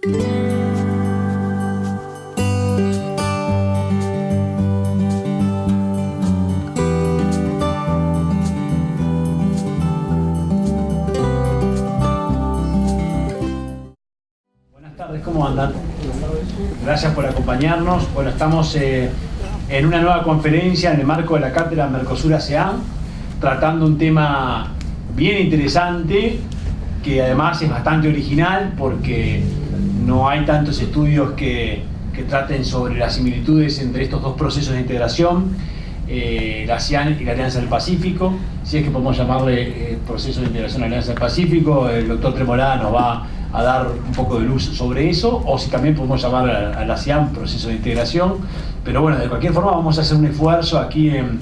Buenas tardes, ¿cómo andan? Gracias por acompañarnos. Bueno, estamos en una nueva conferencia en el marco de la cátedra Mercosur-ASEAN, tratando un tema bien interesante, que además es bastante original porque no hay tantos estudios que traten sobre las similitudes entre estos dos procesos de integración, la ASEAN y la Alianza del Pacífico. Si es que podemos llamarle proceso de integración de la Alianza del Pacífico, el doctor Tremolada nos va a dar un poco de luz sobre eso, o si también podemos llamar a la ASEAN proceso de integración. Pero bueno, de cualquier forma vamos a hacer un esfuerzo aquí en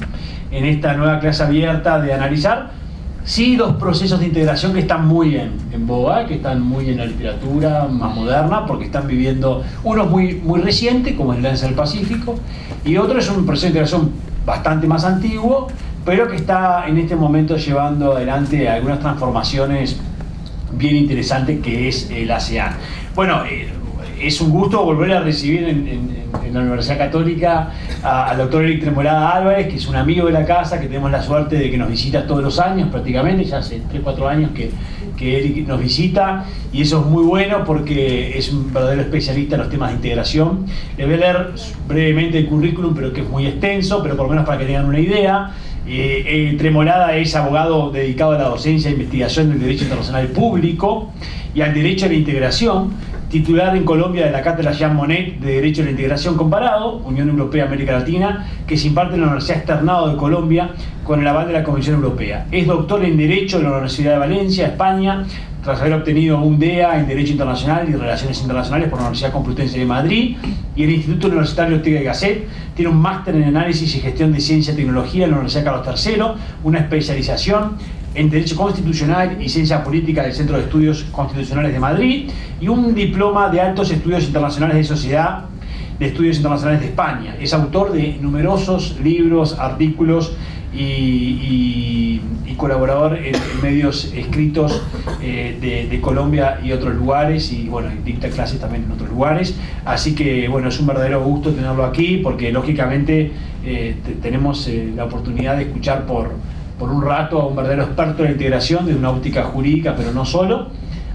esta nueva clase abierta de analizar sí dos procesos de integración que están muy en boga, que están muy en la literatura más moderna, porque están viviendo, uno es muy reciente, como es la Alianza del Pacífico, y otro es un proceso de integración bastante más antiguo, pero que está en este momento llevando adelante algunas transformaciones bien interesantes, que es el ASEAN. Bueno, es un gusto volver a recibir en la Universidad Católica al doctor Eric Tremolada Álvarez, que es un amigo de la casa, que tenemos la suerte de que nos visita todos los años prácticamente, ya hace 3-4 años que Eric nos visita, y eso es muy bueno porque es un verdadero especialista en los temas de integración. Le voy a leer brevemente el currículum, pero que es muy extenso, pero por lo menos para que tengan una idea. Tremolada es abogado dedicado a la docencia e investigación del derecho internacional público y al derecho a la integración, titular en Colombia de la cátedra Jean Monnet de Derecho a la Integración Comparado, Unión Europea-América Latina, que se imparte en la Universidad Externado de Colombia con el aval de la Comisión Europea. Es doctor en Derecho en la Universidad de Valencia, España, tras haber obtenido un DEA en Derecho Internacional y Relaciones Internacionales por la Universidad Complutense de Madrid y el Instituto Universitario Ortega y Gasset. Tiene un máster en Análisis y Gestión de Ciencia y Tecnología en la Universidad Carlos III, una especialización en Derecho Constitucional y Ciencia Política del Centro de Estudios Constitucionales de Madrid y un diploma de Altos Estudios Internacionales de Sociedad de Estudios Internacionales de España. Es autor de numerosos libros, artículos y colaborador en medios escritos de Colombia y otros lugares, y bueno, dicta clases también en otros lugares. Así que bueno, es un verdadero gusto tenerlo aquí, porque lógicamente tenemos la oportunidad de escuchar por un rato a un verdadero experto de la integración desde una óptica jurídica, pero no solo.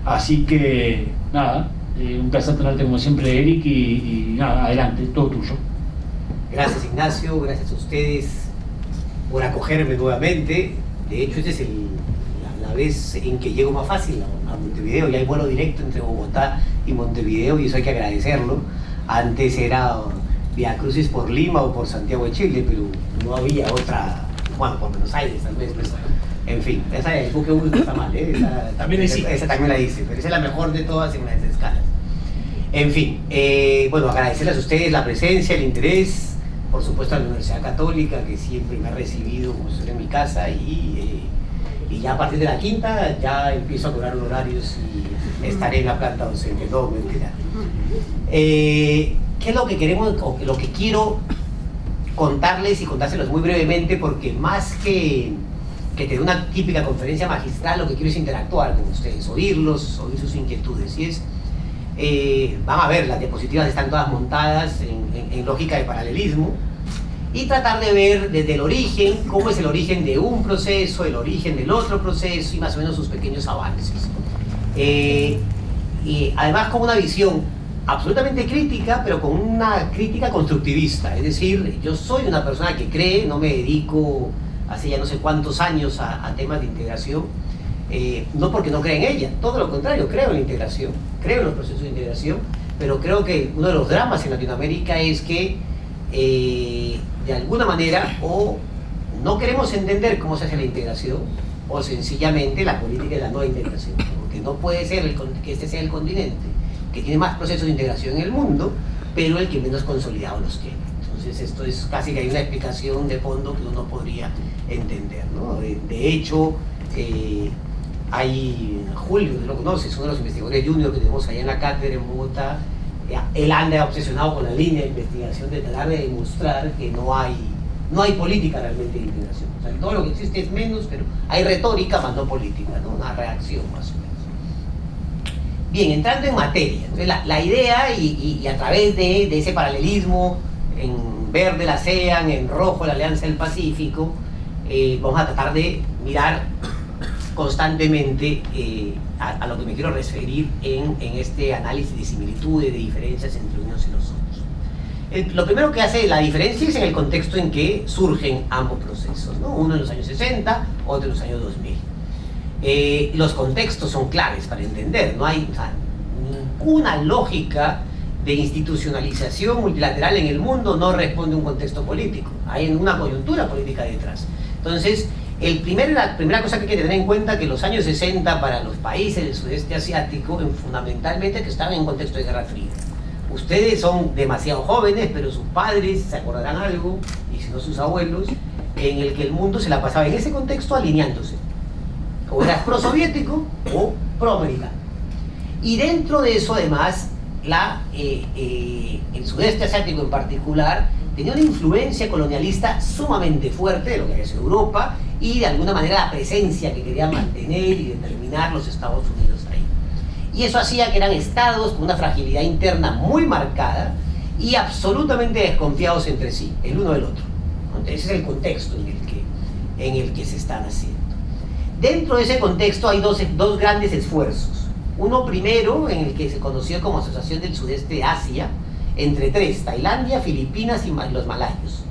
Así que nada, un placer tenerte como siempre, Eric, y nada, adelante, todo tuyo. Gracias, Ignacio, gracias a ustedes por acogerme nuevamente. De hecho, esta es la vez en que llego más fácil a Montevideo. Ya hay vuelo directo entre Bogotá y Montevideo, y eso hay que agradecerlo. Antes era Vía Crucis por Lima o por Santiago de Chile, pero no había otra, bueno, por Buenos Aires tal vez, pues. En fin, esa del buque único está mal, ¿eh? Esa también la hice, pero esa es la mejor de todas en las escalas. En fin, bueno, agradecerles a ustedes la presencia, el interés, por supuesto a la Universidad Católica, que siempre me ha recibido como si estuviera en mi casa, y ya a partir de la quinta ya empiezo a cobrar honorarios y estaré en la planta docente. No, mentira. ¿Qué es lo que queremos, o lo que quiero contarles y contárselos muy brevemente? Porque más que tener una típica conferencia magistral, lo que quiero es interactuar con ustedes, oírlos, oír sus inquietudes. Y es, van a ver, las diapositivas están todas montadas en lógica de paralelismo, y tratar de ver desde el origen, cómo es el origen de un proceso, el origen del otro proceso, y más o menos sus pequeños avances. Y además con una visión absolutamente crítica, pero con una crítica constructivista. Es decir, yo soy una persona que cree, no me dedico hace ya no sé cuántos años a temas de integración, no porque no crea en ella, todo lo contrario, creo en la integración, creo en los procesos de integración, pero creo que uno de los dramas en Latinoamérica es que de alguna manera o no queremos entender cómo se hace la integración, o sencillamente la política de la no integración, porque no puede ser que este sea el continente que tiene más procesos de integración en el mundo, pero el que menos consolidado los tiene. Entonces esto es casi que hay una explicación de fondo que uno podría entender, ¿no? De hecho, hay Julio, tú lo conoces, uno de los investigadores junior que tenemos allá en la cátedra en Bogotá. Él anda obsesionado con la línea de investigación de tratar de demostrar que no hay política realmente de integración. O sea, todo lo que existe es menos, pero hay retórica más no política, ¿no? Una reacción más o menos. Bien, entrando en materia, entonces la idea y a través de ese paralelismo, en verde la ASEAN, en rojo la Alianza del Pacífico, vamos a tratar de mirar constantemente a lo que me quiero referir en este análisis de similitudes, de diferencias entre unos y los otros. Lo primero que hace la diferencia es en el contexto en que surgen ambos procesos, ¿no? Uno en los años 60, otro en los años 2000. Los contextos son claves para entender, no hay ninguna lógica de institucionalización multilateral en el mundo no responde a un contexto político, hay una coyuntura política detrás. Entonces, la primera cosa que hay que tener en cuenta es que los años 60 para los países del sudeste asiático, fundamentalmente que estaban en un contexto de Guerra Fría. Ustedes son demasiado jóvenes, pero sus padres se acordarán algo, y si no sus abuelos, en el que el mundo se la pasaba en ese contexto alineándose. O eras pro-soviético o pro-americano. Y dentro de eso, además, el sudeste asiático en particular tenía una influencia colonialista sumamente fuerte de lo que había sido Europa y de alguna manera la presencia que querían mantener y determinar los Estados Unidos ahí. Y eso hacía que eran estados con una fragilidad interna muy marcada y absolutamente desconfiados entre sí, el uno del otro. Entonces ese es el contexto en el que se están haciendo. Dentro de ese contexto hay dos grandes esfuerzos. Uno primero, en el que se conoció como Asociación del Sudeste de Asia, entre tres, Tailandia, Filipinas y los malayos.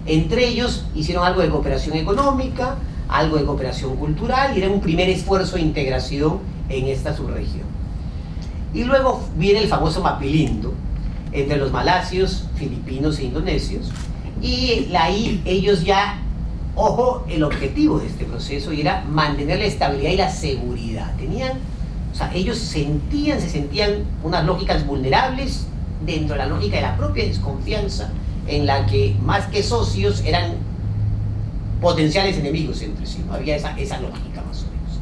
Entre ellos hicieron algo de cooperación económica, algo de cooperación cultural, y era un primer esfuerzo de integración en esta subregión. Y luego viene el famoso Mapilindo, entre los malasios, filipinos e indonesios, y ahí ellos ya, ojo, el objetivo de este proceso era mantener la estabilidad y la seguridad. Ellos se sentían unas lógicas vulnerables dentro de la lógica de la propia desconfianza, en la que más que socios eran potenciales enemigos entre sí, ¿no? Había esa lógica más o menos.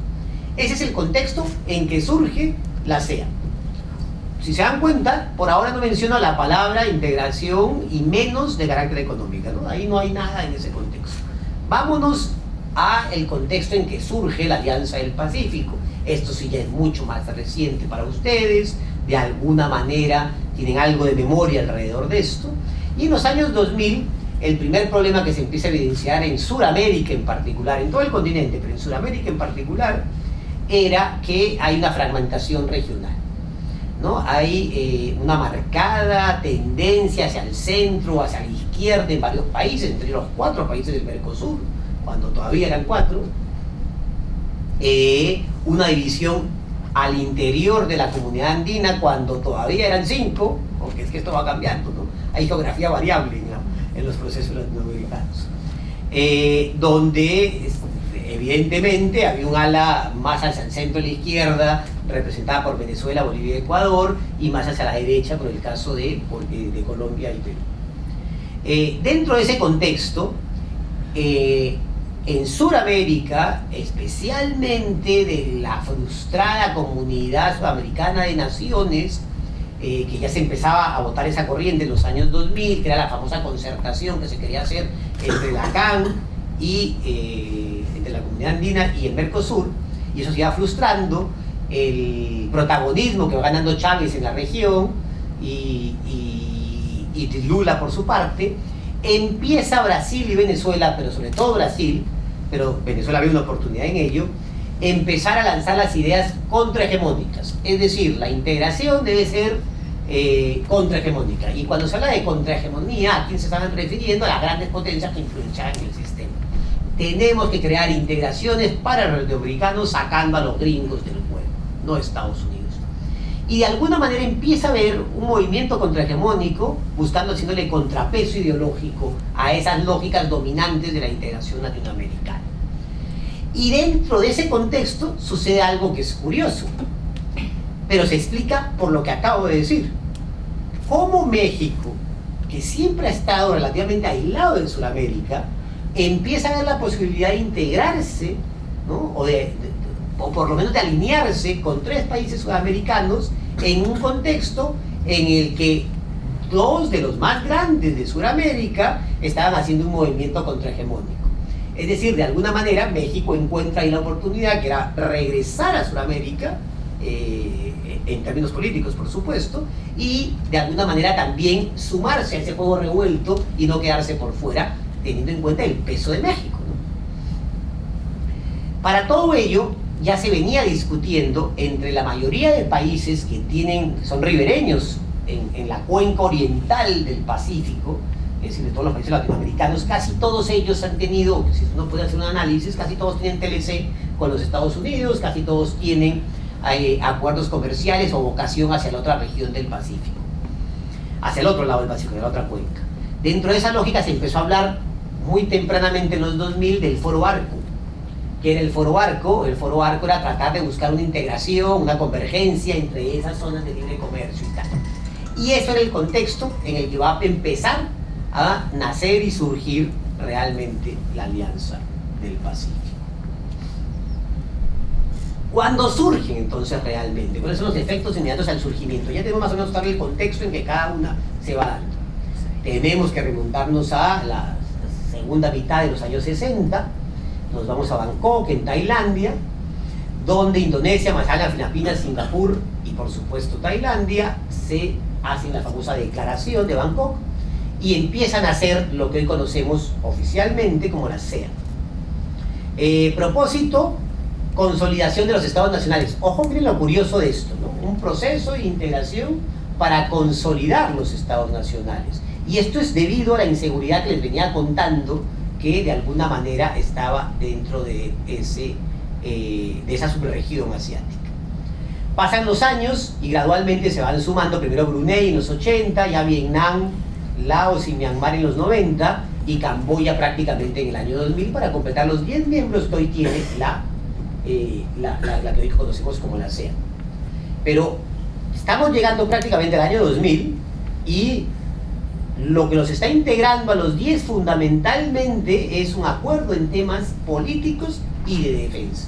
Ese es el contexto en que surge la ASEAN. Si se dan cuenta, por ahora no menciono la palabra integración y menos de carácter económico, ¿no? Ahí no hay nada en ese contexto. Vámonos al contexto en que surge la Alianza del Pacífico. Esto sí ya es mucho más reciente para ustedes, de alguna manera tienen algo de memoria alrededor de esto. Y en los años 2000, el primer problema que se empieza a evidenciar en Sudamérica en particular, en todo el continente, pero en Sudamérica en particular, era que hay una fragmentación regional, ¿no? Hay una marcada tendencia hacia el centro, hacia la izquierda en varios países, entre los 4 países del Mercosur, cuando todavía eran 4, una división al interior de la comunidad andina cuando todavía eran 5, porque es que esto va cambiando, ¿no? Hay geografía variable en los procesos latinoamericanos, donde evidentemente había un ala más hacia el centro de la izquierda, representada por Venezuela, Bolivia y Ecuador, y más hacia la derecha por el caso de Colombia y Perú. Dentro de ese contexto, en Sudamérica, especialmente de la frustrada comunidad sudamericana de naciones, que ya se empezaba a votar esa corriente en los años 2000, que era la famosa concertación que se quería hacer entre la CAN y entre la comunidad andina y el Mercosur, y eso se iba frustrando el protagonismo que va ganando Chávez en la región y Lula por su parte. Empieza Brasil y Venezuela, pero sobre todo Brasil, pero Venezuela ve una oportunidad en ello, empezar a lanzar las ideas contrahegemónicas, es decir, la integración debe ser contrahegemónica. Y cuando se habla de contrahegemonía, ¿a quién se estaban refiriendo? A las grandes potencias que influenciaban en el sistema. Tenemos que crear integraciones para los latinoamericanos sacando a los gringos del juego, no Estados Unidos. Y de alguna manera empieza a haber un movimiento contrahegemónico buscando haciéndole contrapeso ideológico a esas lógicas dominantes de la integración latinoamericana. Y dentro de ese contexto sucede algo que es curioso, pero se explica por lo que acabo de decir. Cómo México, que siempre ha estado relativamente aislado en Sudamérica, empieza a ver la posibilidad de integrarse, ¿no? o por lo menos de alinearse con 3 países sudamericanos en un contexto en el que 2 de los más grandes de Sudamérica estaban haciendo un movimiento contrahegemónico. Es decir, de alguna manera México encuentra ahí la oportunidad, que era regresar a Sudamérica en términos políticos, por supuesto, y de alguna manera también sumarse a ese juego revuelto y no quedarse por fuera, teniendo en cuenta el peso de México, ¿no? Para todo ello, ya se venía discutiendo entre la mayoría de países que son ribereños en la cuenca oriental del Pacífico, es decir, de todos los países latinoamericanos, casi todos ellos han tenido, si uno puede hacer un análisis, casi todos tienen TLC con los Estados Unidos, casi todos tienen acuerdos comerciales o vocación hacia la otra región del Pacífico, hacia el otro lado del Pacífico, de la otra cuenca. Dentro de esa lógica se empezó a hablar muy tempranamente en los 2000 del Foro Arco. ¿Qué era el Foro Arco? El Foro Arco era tratar de buscar una integración, una convergencia entre esas zonas de libre comercio y tal. Y eso era el contexto en el que va a empezar a nacer y surgir realmente la Alianza del Pacífico. ¿Cuándo surgen entonces realmente? ¿Cuáles son los efectos inmediatos al surgimiento? Ya tenemos más o menos claro el contexto en que cada una se va dando. Tenemos que remontarnos a la segunda mitad de los años 60, nos vamos a Bangkok, en Tailandia, donde Indonesia, Malasia, Filipinas, Singapur y por supuesto Tailandia se hacen la famosa declaración de Bangkok y empiezan a hacer lo que hoy conocemos oficialmente como la ASEAN. Propósito, consolidación de los estados nacionales. Ojo, miren lo curioso de esto, ¿no? Un proceso de integración para consolidar los estados nacionales. Y esto es debido a la inseguridad que les venía contando, que de alguna manera estaba dentro de esa subregión asiática. Pasan los años y gradualmente se van sumando, primero Brunei en los 80, ya Vietnam, Laos y Myanmar en los 90 y Camboya prácticamente en el año 2000 para completar los 10 miembros que hoy tiene la que hoy conocemos como la ASEAN. Pero estamos llegando prácticamente al año 2000 y lo que los está integrando a los 10 fundamentalmente es un acuerdo en temas políticos y de defensa.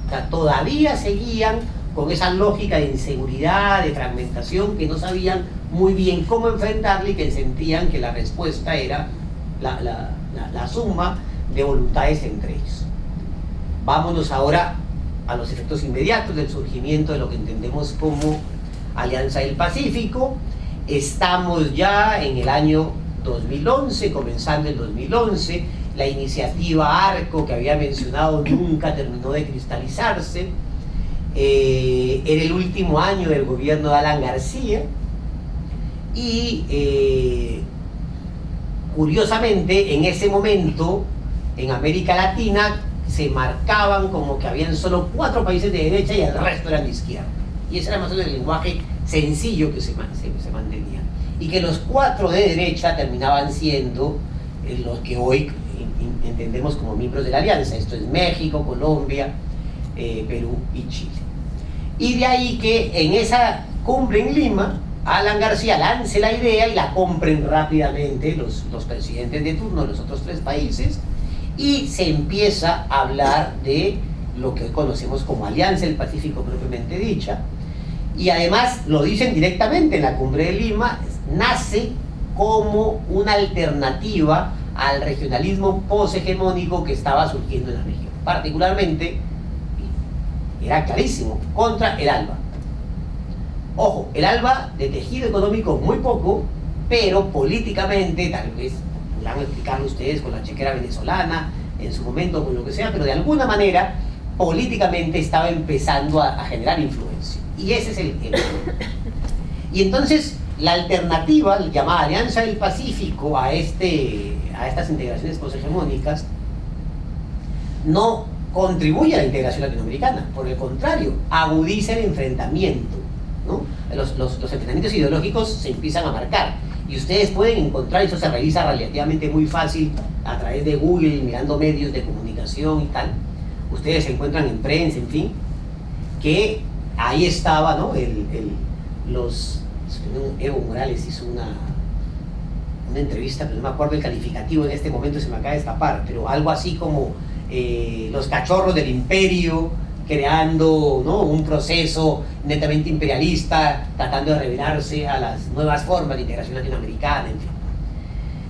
O sea, todavía seguían con esa lógica de inseguridad, de fragmentación, que no sabían muy bien cómo enfrentarla y que sentían que la respuesta era la suma de voluntades entre ellos. Vámonos ahora a los efectos inmediatos del surgimiento de lo que entendemos como Alianza del Pacífico. Estamos ya en el año 2011, comenzando el 2011, la iniciativa ARCO que había mencionado nunca terminó de cristalizarse. Era el último año del gobierno de Alan García y curiosamente en ese momento en América Latina se marcaban como que habían solo 4 países de derecha y el resto eran de izquierda, y ese era más o menos el lenguaje sencillo que se mantenía, y que los 4 de derecha terminaban siendo los que hoy entendemos como miembros de la alianza. Esto es México, Colombia, Perú y Chile. Y de ahí que en esa cumbre en Lima Alan García lance la idea y la compren rápidamente los presidentes de turno de los otros 3 países, y se empieza a hablar de lo que hoy conocemos como Alianza del Pacífico propiamente dicha, y además lo dicen directamente en la cumbre de Lima, nace como una alternativa al regionalismo poshegemónico que estaba surgiendo en la región, particularmente, era clarísimo, contra el ALBA. Ojo, el ALBA de tejido económico muy poco, pero políticamente, tal vez podrán explicarlo ustedes con la chequera venezolana, en su momento con lo que sea, pero de alguna manera, políticamente estaba empezando a generar influencia. Y ese es el y entonces, la alternativa, llamada Alianza del Pacífico, a estas integraciones poshegemónicas, no contribuye a la integración latinoamericana, por el contrario, agudiza el enfrentamiento, ¿no? Los enfrentamientos ideológicos se empiezan a marcar, y ustedes pueden encontrar, eso se revisa relativamente muy fácil a través de Google, mirando medios de comunicación y tal, ustedes se encuentran en prensa, en fin, que ahí estaba, ¿no? Evo Morales hizo una entrevista, pero no me acuerdo el calificativo en este momento, se me acaba de escapar, pero algo así como los cachorros del imperio creando, ¿no?, un proceso netamente imperialista, tratando de revelarse a las nuevas formas de integración latinoamericana, en fin.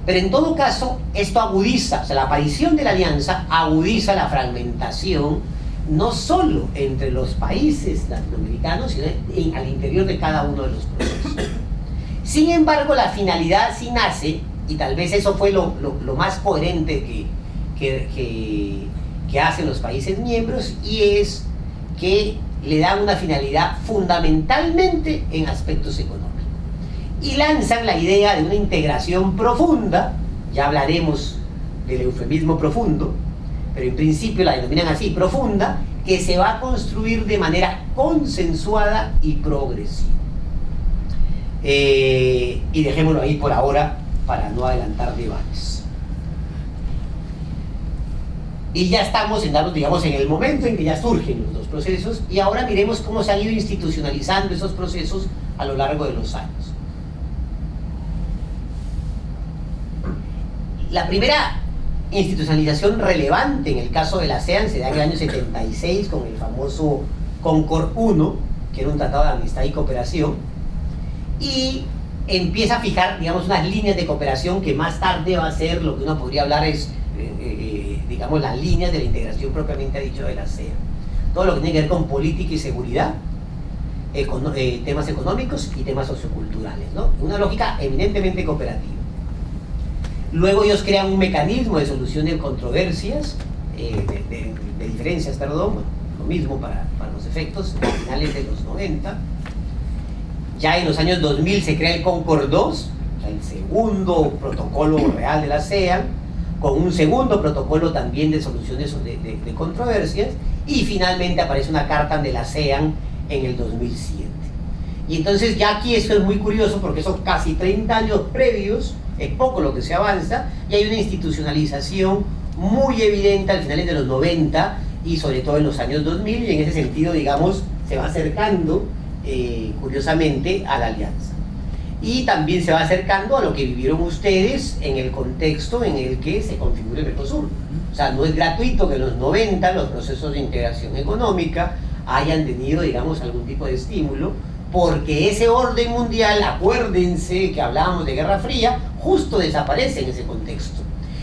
Pero en todo caso, esto agudiza, o sea, la aparición de la alianza agudiza la fragmentación no solo entre los países latinoamericanos, sino al interior de cada uno de los procesos. Sin embargo, la finalidad sí nace, y tal vez eso fue lo más coherente que hacen los países miembros, y es que le dan una finalidad fundamentalmente en aspectos económicos. Y lanzan la idea de una integración profunda, ya hablaremos del eufemismo profundo, pero en principio la denominan así, profunda, que se va a construir de manera consensuada y progresiva. Y dejémoslo ahí por ahora para no adelantar debates. Y ya estamos digamos, en el momento en que ya surgen los dos procesos, y ahora miremos cómo se han ido institucionalizando esos procesos a lo largo de los años. La primera institucionalización relevante en el caso de la ASEAN se da en el año 76 con el famoso Concord I, que era un tratado de amistad y cooperación, y empieza a fijar, digamos, unas líneas de cooperación que más tarde va a ser lo que uno podría hablar es, digamos, las líneas de la integración propiamente dicho de la ASEAN. Todo lo que tiene que ver con política y seguridad, temas económicos y temas socioculturales, ¿no? Una lógica eminentemente cooperativa. Luego ellos crean un mecanismo de solución de controversias, de diferencias, perdón, bueno, lo mismo para los efectos, a finales de los 90. Ya en los años 2000 se crea el Concord II, o sea, el segundo protocolo real de la ASEAN, con un segundo protocolo también de soluciones de controversias, y finalmente aparece una carta de la ASEAN en el 2007. Y entonces ya aquí esto es muy curioso porque son casi 30 años previos, es poco lo que se avanza, y hay una institucionalización muy evidente al finales de los 90 y sobre todo en los años 2000, y en ese sentido, digamos, se va acercando curiosamente a la alianza. Y también se va acercando a lo que vivieron ustedes en el contexto en el que se configura el Mercosur. O sea, no es gratuito que en los 90 los procesos de integración económica hayan tenido, digamos, algún tipo de estímulo, porque ese orden mundial, acuérdense que hablábamos de Guerra Fría, justo desaparece en ese contexto.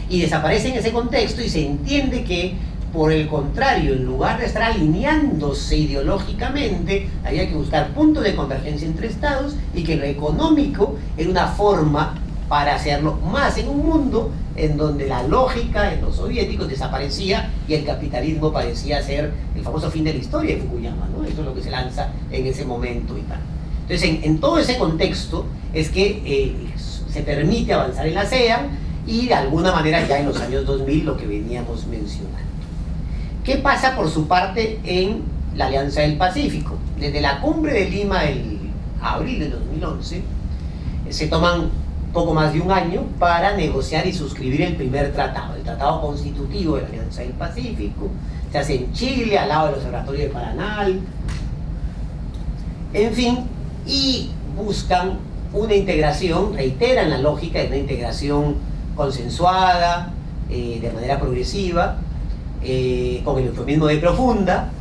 Y desaparece en ese contexto y se entiende que, por el contrario, en lugar de estar alineándose ideológicamente, había que buscar puntos de convergencia entre estados, y que lo económico era una forma para hacerlo más en un mundo en donde la lógica en los soviéticos desaparecía y el capitalismo parecía ser el famoso fin de la historia de Fukuyama, ¿no? Eso es lo que se lanza en ese momento y tal. Entonces, en todo ese contexto es que se permite avanzar en la ASEAN, y de alguna manera ya en los años 2000 lo que veníamos mencionando. ¿Qué pasa por su parte en la Alianza del Pacífico? Desde la cumbre de Lima, el abril de 2011, se toman poco más de un año para negociar y suscribir el primer tratado, el tratado constitutivo de la Alianza del Pacífico. Se hace en Chile, al lado del Observatorio de Paranal, en fin, y buscan una integración, reiteran la lógica de una integración consensuada, de manera progresiva, con el eufemismo de profunda,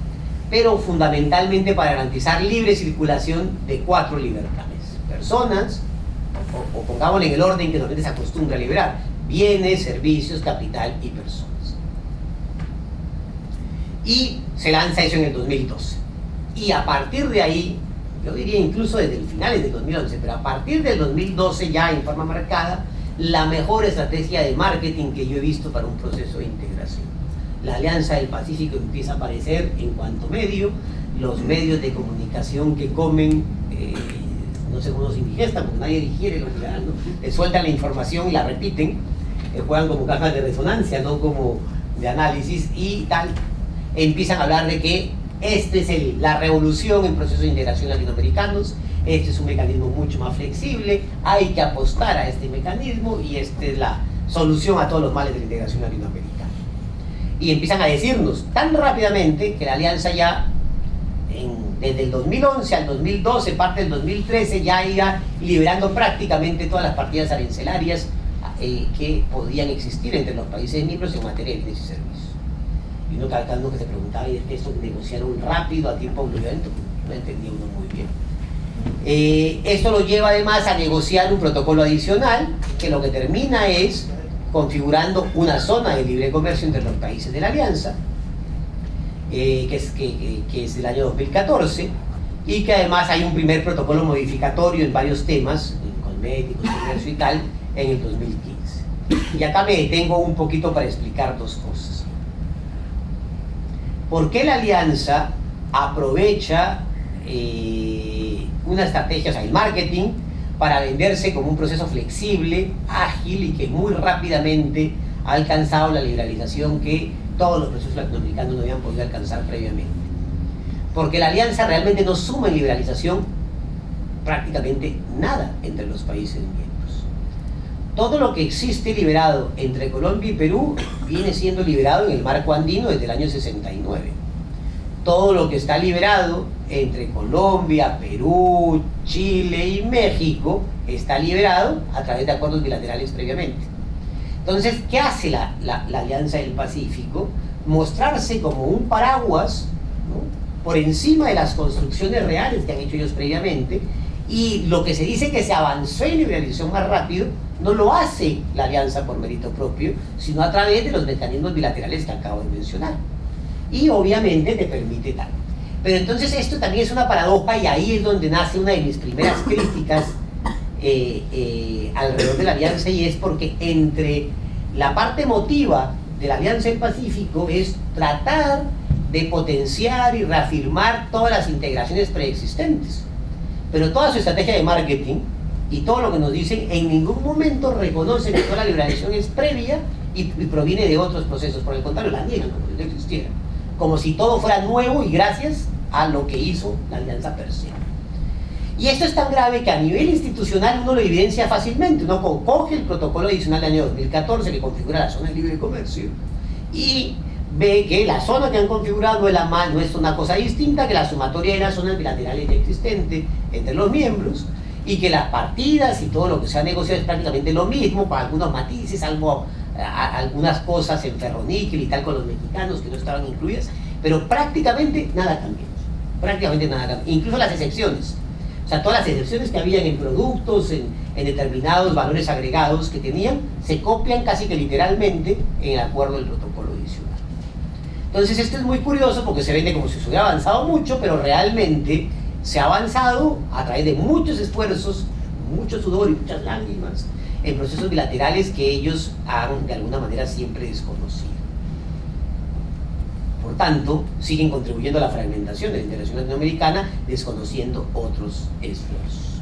pero fundamentalmente para garantizar libre circulación de 4 libertades: personas, o pongámosle en el orden que normalmente se acostumbra a liberar: bienes, servicios, capital y personas. Y se lanza eso en el 2012. Y a partir de ahí, yo diría incluso desde el finales del 2011, pero a partir del 2012 ya en forma marcada, la mejor estrategia de marketing que yo he visto para un proceso de integración. La Alianza del Pacífico empieza a aparecer en cuanto medio, los medios de comunicación que comen, no sé cómo se indigestan, porque nadie digiere lo que dan, ¿no? Le sueltan la información y la repiten, juegan como cajas de resonancia, no como de análisis y tal. Empiezan a hablar de que esta es la revolución en procesos de integración latinoamericanos, este es un mecanismo mucho más flexible, hay que apostar a este mecanismo y esta es la solución a todos los males de la integración latinoamericana. Y empiezan a decirnos tan rápidamente que la alianza ya, desde el 2011 al 2012, parte del 2013, ya iba liberando prácticamente todas las partidas arancelarias que podían existir entre los países miembros en materia de bienes y servicios. Y uno cada uno que se preguntaba, ¿y es que esto negociaron rápido a tiempo violento? No entendía uno muy bien. Esto lo lleva además a negociar un protocolo adicional que lo que termina es configurando una zona de libre comercio entre los países de la alianza, que es del año 2014, y que además hay un primer protocolo modificatorio en varios temas, en cosméticos, comercio y tal, en el 2015. Y acá me detengo un poquito para explicar dos cosas. ¿Por qué la alianza aprovecha una estrategia, o sea, el marketing, para venderse como un proceso flexible, ágil y que muy rápidamente ha alcanzado la liberalización que todos los procesos latinoamericanos no habían podido alcanzar previamente? Porque la alianza realmente no suma en liberalización prácticamente nada entre los países miembros. Todo lo que existe liberado entre Colombia y Perú viene siendo liberado en el marco andino desde el año 69. Todo lo que está liberado entre Colombia, Perú, Chile y México está liberado a través de acuerdos bilaterales previamente. Entonces, ¿qué hace la Alianza del Pacífico? Mostrarse como un paraguas, ¿no?, por encima de las construcciones reales que han hecho ellos previamente, y lo que se dice que se avanzó en liberalización más rápido, no lo hace la alianza por mérito propio, sino a través de los mecanismos bilaterales que acabo de mencionar. Y obviamente te permite tal. Pero entonces esto también es una paradoja, y ahí es donde nace una de mis primeras críticas alrededor de la alianza, y es porque entre la parte emotiva de la Alianza del Pacífico es tratar de potenciar y reafirmar todas las integraciones preexistentes, pero toda su estrategia de marketing y todo lo que nos dicen en ningún momento reconoce que toda la liberalización es previa y proviene de otros procesos. Por el contrario, la niegan como si no existiera, como si todo fuera nuevo y gracias a lo que hizo la alianza per se. Y esto es tan grave que a nivel institucional uno lo evidencia fácilmente. Uno coge el protocolo adicional del año 2014 que configura la zona de libre comercio y ve que la zona que han configurado no es una cosa distinta que la sumatoria de las zonas bilaterales ya existentes entre los miembros, y que las partidas y todo lo que se ha negociado es prácticamente lo mismo, para algunos matices, algunas cosas en ferroníquel y tal con los mexicanos que no estaban incluidas, pero prácticamente nada cambió. Prácticamente nada cambió, incluso las excepciones. O sea, todas las excepciones que habían en productos, en determinados valores agregados que tenían, se copian casi que literalmente en el acuerdo del protocolo adicional. Entonces esto es muy curioso porque se vende como si se hubiera avanzado mucho, pero realmente se ha avanzado a través de muchos esfuerzos, mucho sudor y muchas lágrimas, en procesos bilaterales que ellos han de alguna manera siempre desconocido. Por tanto, siguen contribuyendo a la fragmentación de la integración latinoamericana, desconociendo otros esfuerzos.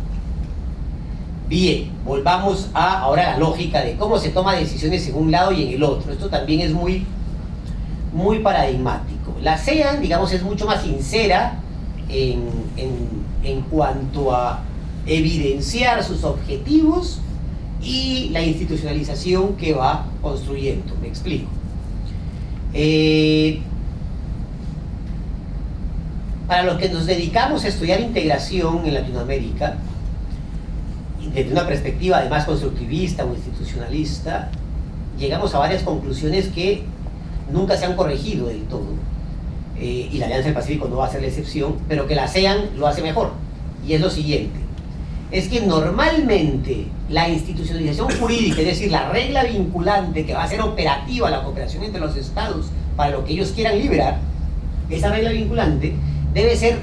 Bien, volvamos ahora a la lógica de cómo se toma decisiones en un lado y en el otro. Esto también es muy paradigmático. La ASEAN, digamos, es mucho más sincera en cuanto a evidenciar sus objetivos y la institucionalización que va construyendo. Me explico. Para los que nos dedicamos a estudiar integración en Latinoamérica, desde una perspectiva además constructivista o institucionalista, llegamos a varias conclusiones que nunca se han corregido del todo, y la Alianza del Pacífico no va a ser la excepción, pero que la ASEAN lo hace mejor, y es lo siguiente: es que normalmente la institucionalización jurídica, es decir, la regla vinculante que va a ser operativa la cooperación entre los estados para lo que ellos quieran liberar, esa regla vinculante debe ser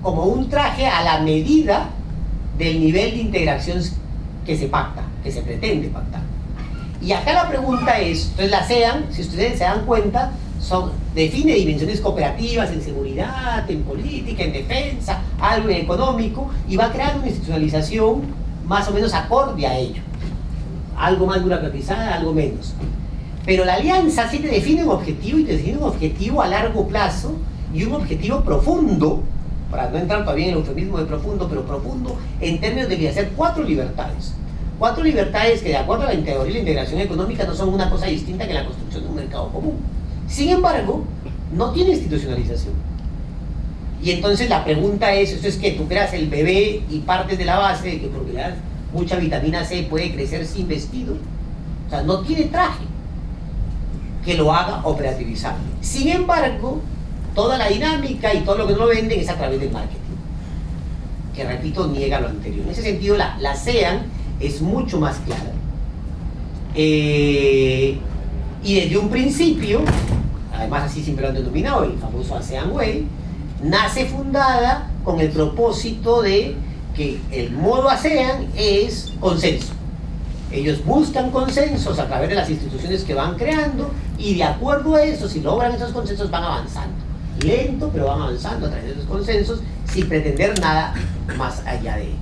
como un traje a la medida del nivel de integración que se pacta, que se pretende pactar. Y acá la pregunta es, entonces la ASEAN, si ustedes se dan cuenta, define dimensiones cooperativas en seguridad, en política, en defensa, algo en económico, y va a crear una institucionalización más o menos acorde a ello. Algo más burocratizada, algo menos. Pero la alianza sí te define un objetivo, y te define un objetivo a largo plazo y un objetivo profundo, para no entrar todavía en el eufemismo de profundo, pero profundo en términos de hacer 4 libertades. 4 libertades que, de acuerdo a la teoría de la integración económica, no son una cosa distinta que la construcción de un mercado común. Sin embargo, no tiene institucionalización. Y entonces la pregunta es, ¿esto es que tú creas el bebé y partes de la base de que porque le das mucha vitamina C puede crecer sin vestido? O sea, no tiene traje que lo haga operativizable. Sin embargo, toda la dinámica y todo lo que no lo venden es a través del marketing, que, repito, niega lo anterior. En ese sentido, la ASEAN es mucho más clara. Y desde un principio, además así siempre lo han denominado, el famoso ASEAN Way, nace fundada con el propósito de que el modo ASEAN es consenso. Ellos buscan consensos a través de las instituciones que van creando y de acuerdo a eso, si logran esos consensos, van avanzando. Lento, pero van avanzando a través de esos consensos sin pretender nada más allá de ello.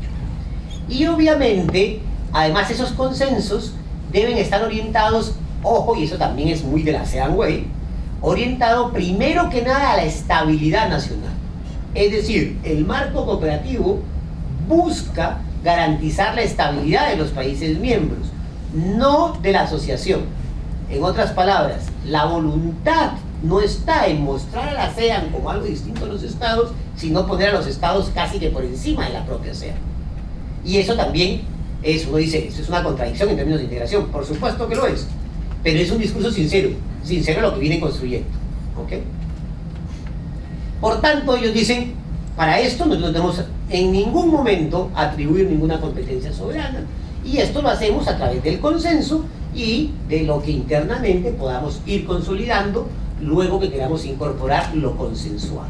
Y obviamente, además esos consensos deben estar orientados, ojo, y eso también es muy de la ASEAN Way, orientado primero que nada a la estabilidad nacional. Es decir, el marco cooperativo busca garantizar la estabilidad de los países miembros, no de la asociación. En otras palabras, la voluntad no está en mostrar a la ASEAN como algo distinto a los estados, sino poner a los estados casi que por encima de la propia ASEAN. Y eso también es, uno dice, eso es una contradicción en términos de integración. Por supuesto que lo es, pero es un discurso sincero lo que vienen construyendo. ¿Ok? Por tanto, ellos dicen, para esto no debemos en ningún momento atribuir ninguna competencia soberana, y esto lo hacemos a través del consenso y de lo que internamente podamos ir consolidando luego que queramos incorporar lo consensuado.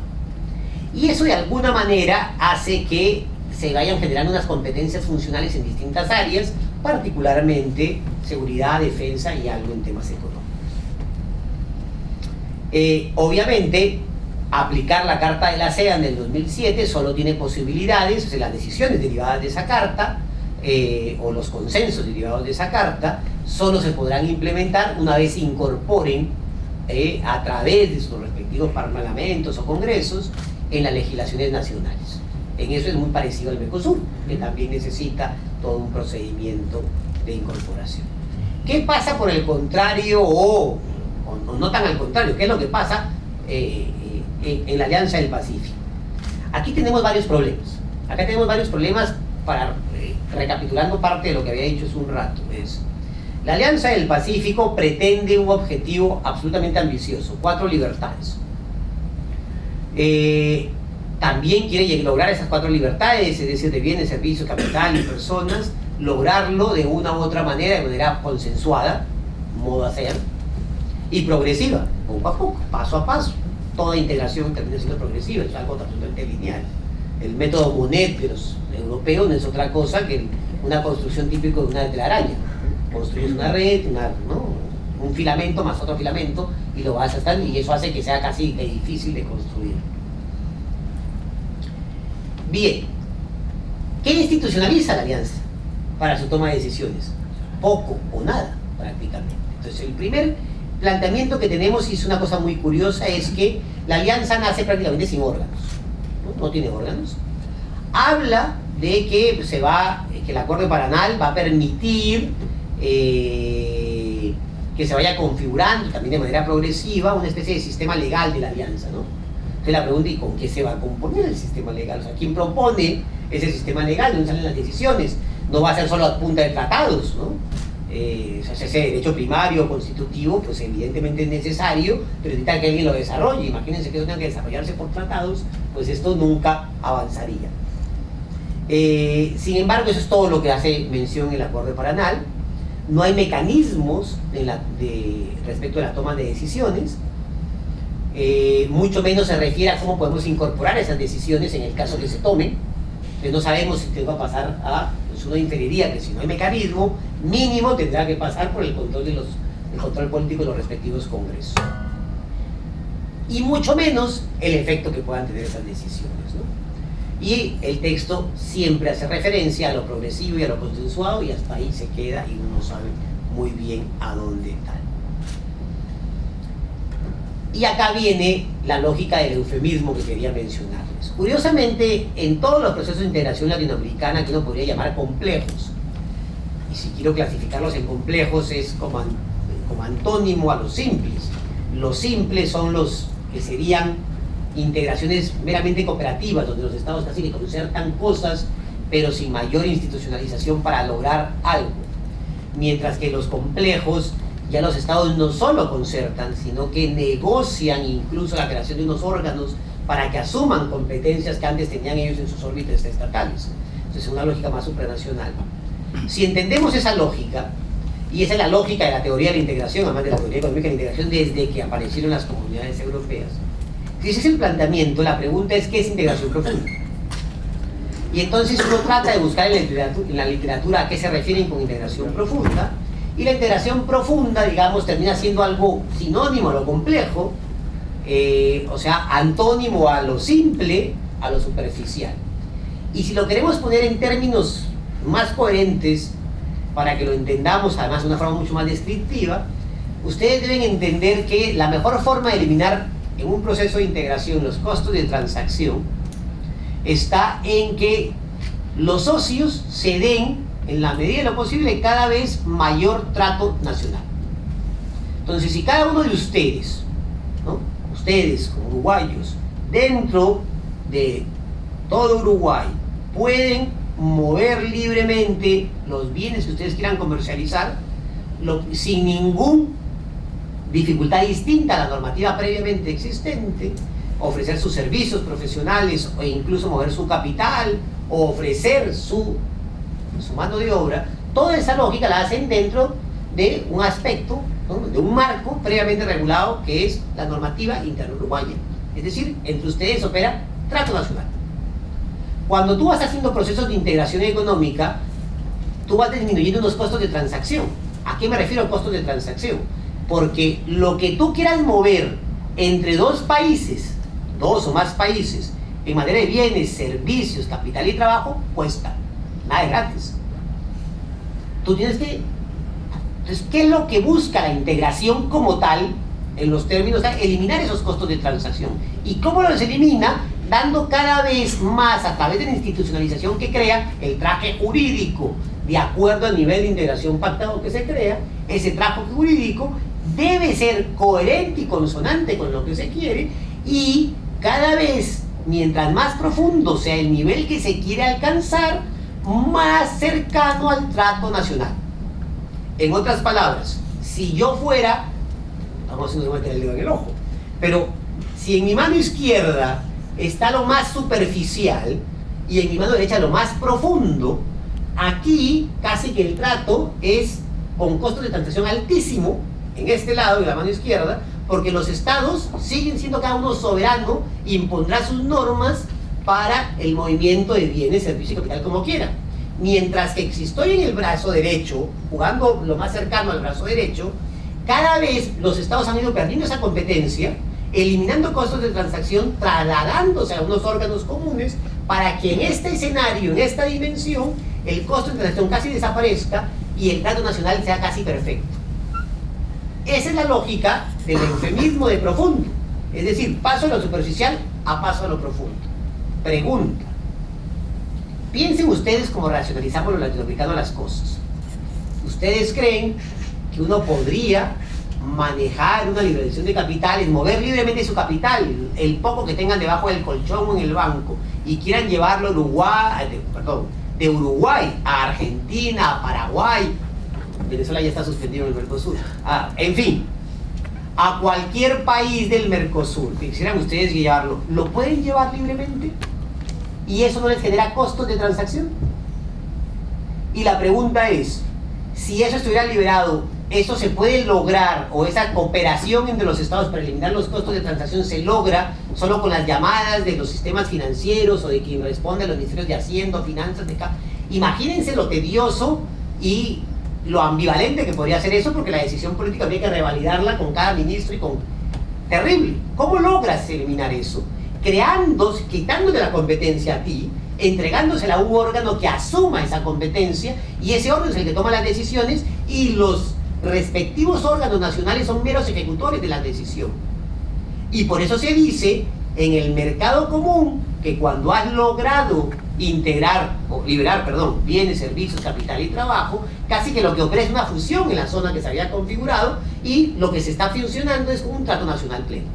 Y eso de alguna manera hace que se vayan generando unas competencias funcionales en distintas áreas, particularmente seguridad, defensa y algo en temas económicos. Obviamente, aplicar la Carta de la ASEAN del 2007 solo tiene posibilidades, o sea, las decisiones derivadas de esa carta o los consensos derivados de esa carta solo se podrán implementar una vez se incorporen a través de sus respectivos parlamentos o congresos en las legislaciones nacionales. En eso es muy parecido al Mercosur, que también necesita todo un procedimiento de incorporación. ¿Qué pasa por el contrario o no tan al contrario? ¿Qué es lo que pasa en la Alianza del Pacífico? Aquí tenemos varios problemas. Acá tenemos varios problemas para, recapitulando parte de lo que había dicho hace un rato. La Alianza del Pacífico pretende un objetivo absolutamente ambicioso, 4 libertades. También quiere lograr esas 4 libertades, es decir, de bienes, servicios, capital y personas, lograrlo de una u otra manera, de manera consensuada, modo hacer, y progresiva, poco a poco, paso a paso. Toda integración termina siendo progresiva, es algo absolutamente lineal. El método Monet de los europeos no es otra cosa que una construcción típica de una telaraña. Construyes una red, un filamento más otro filamento, y lo vas hasta, y eso hace que sea casi difícil de construir. Bien, ¿qué institucionaliza la alianza para su toma de decisiones? Poco o nada, prácticamente. Entonces, el primer planteamiento que tenemos, y es una cosa muy curiosa, es que la alianza nace prácticamente sin órganos, no tiene órganos. Habla de que que el Acuerdo de Paranal va a permitir que se vaya configurando también de manera progresiva una especie de sistema legal de la alianza, ¿no? Entonces la pregunta, ¿y con qué se va a componer el sistema legal? O sea, ¿quién propone ese sistema legal? ¿De dónde salen las decisiones? No va a ser solo a punta de tratados, ¿no? O sea, ese derecho primario constitutivo, pues evidentemente es necesario, pero necesita que alguien lo desarrolle. Imagínense que eso tenga que desarrollarse por tratados, pues esto nunca avanzaría. Sin embargo, eso es todo lo que hace mención el Acuerdo de Paranal. No hay mecanismos respecto a la toma de decisiones, mucho menos se refiere a cómo podemos incorporar esas decisiones en el caso que se tomen. Entonces no sabemos si qué va a pasar pues uno inferiría que si no hay mecanismo mínimo tendrá que pasar por el control político de los respectivos congresos, y mucho menos el efecto que puedan tener esas decisiones, ¿no? Y el texto siempre hace referencia a lo progresivo y a lo consensuado, y hasta ahí se queda y uno sabe muy bien a dónde está. Y acá viene la lógica del eufemismo que quería mencionarles. Curiosamente, en todos los procesos de integración latinoamericana que uno podría llamar complejos, y si quiero clasificarlos en complejos es como antónimo a los simples. Los simples son los que serían integraciones meramente cooperativas, donde los estados casi que concertan cosas, pero sin mayor institucionalización para lograr algo. Mientras que los complejos, ya los estados no solo concertan, sino que negocian incluso la creación de unos órganos para que asuman competencias que antes tenían ellos en sus órbitas estatales. Entonces es una lógica más supranacional. Si entendemos esa lógica, Y esa es la lógica de la teoría de la integración, además de la teoría económica de la integración, desde que aparecieron las comunidades europeas. Si ese es el planteamiento, la pregunta es: ¿qué es integración profunda? Y entonces uno trata de buscar en la literatura a qué se refieren con integración profunda, y la integración profunda, digamos, termina siendo algo sinónimo a lo complejo, o sea, antónimo a lo simple, a lo superficial. Y si lo queremos poner en términos más coherentes, para que lo entendamos además de una forma mucho más descriptiva, ustedes deben entender que la mejor forma de eliminar en un proceso de integración los costos de transacción está en que los socios se den, en la medida de lo posible, cada vez mayor trato nacional. Entonces, si cada uno de ustedes, ¿no?, ustedes como uruguayos, dentro de todo Uruguay, pueden mover libremente los bienes que ustedes quieran comercializar, sin ninguna dificultad distinta a la normativa previamente existente, ofrecer sus servicios profesionales o incluso mover su capital o ofrecer su mano de obra, toda esa lógica la hacen dentro de un aspecto, ¿no?, de un marco previamente regulado que es la normativa interna uruguaya. Es decir, entre ustedes opera trato nacional. Cuando tú vas haciendo procesos de integración económica, tú vas disminuyendo los costos de transacción. ¿A qué me refiero a costos de transacción? Porque lo que tú quieras mover entre dos países, dos o más países, en materia de bienes, servicios, capital y trabajo, cuesta. Nada de gratis. Tú tienes que... Entonces, ¿qué es lo que busca la integración como tal, en los términos de eliminar esos costos de transacción? ¿Y cómo los elimina? Dando cada vez más, a través de la institucionalización que crea, el traje jurídico, de acuerdo al nivel de integración pactado que se crea. Ese traje jurídico debe ser coherente y consonante con lo que se quiere, y cada vez, mientras más profundo sea el nivel que se quiere alcanzar, más cercano al trato nacional. En otras palabras, si yo fuera, vamos a meter el dedo en el ojo, pero si en mi mano izquierda está lo más superficial y en mi mano derecha lo más profundo, aquí casi que el trato es con costos de transacción altísimo en este lado de la mano izquierda, porque los estados siguen siendo cada uno soberano, impondrá sus normas para el movimiento de bienes, servicios y capital como quiera. Mientras que si estoy en el brazo derecho, jugando lo más cercano al brazo derecho, cada vez los estados han ido perdiendo esa competencia, eliminando costos de transacción, trasladándose a unos órganos comunes, para que en este escenario, en esta dimensión, el costo de transacción casi desaparezca y el trato nacional sea casi perfecto. Esa es la lógica del eufemismo de profundo. Es decir, paso de lo superficial a paso a lo profundo. Pregunta. Piensen ustedes cómo racionalizamos los latinoamericanos las cosas. ¿Ustedes creen que uno podría manejar una liberación de capitales, mover libremente su capital, el poco que tengan debajo del colchón o en el banco, y quieran llevarlo a de Uruguay a Argentina, a Paraguay? Venezuela ya está suspendido en el Mercosur. En fin, a cualquier país del Mercosur que quisieran ustedes llevarlo, ¿lo pueden llevar libremente? ¿Y eso no les genera costos de transacción? Y la pregunta es, si eso estuviera liberado, ¿eso se puede lograr, o esa cooperación entre los estados para eliminar los costos de transacción se logra solo con las llamadas de los sistemas financieros o de quien responde a los ministerios de Hacienda, Finanzas, de acá? Imagínense lo tedioso y lo ambivalente que podría ser eso, porque la decisión política habría que revalidarla con cada ministro y con... Terrible. ¿Cómo logras eliminar eso? Quitándole la competencia a ti, entregándosela a un órgano que asuma esa competencia, y ese órgano es el que toma las decisiones, y los respectivos órganos nacionales son meros ejecutores de la decisión. Y por eso se dice en el mercado común que cuando has logrado liberar bienes, servicios, capital y trabajo, casi que lo que opera es una fusión en la zona que se había configurado, y lo que se está funcionando es un trato nacional pleno.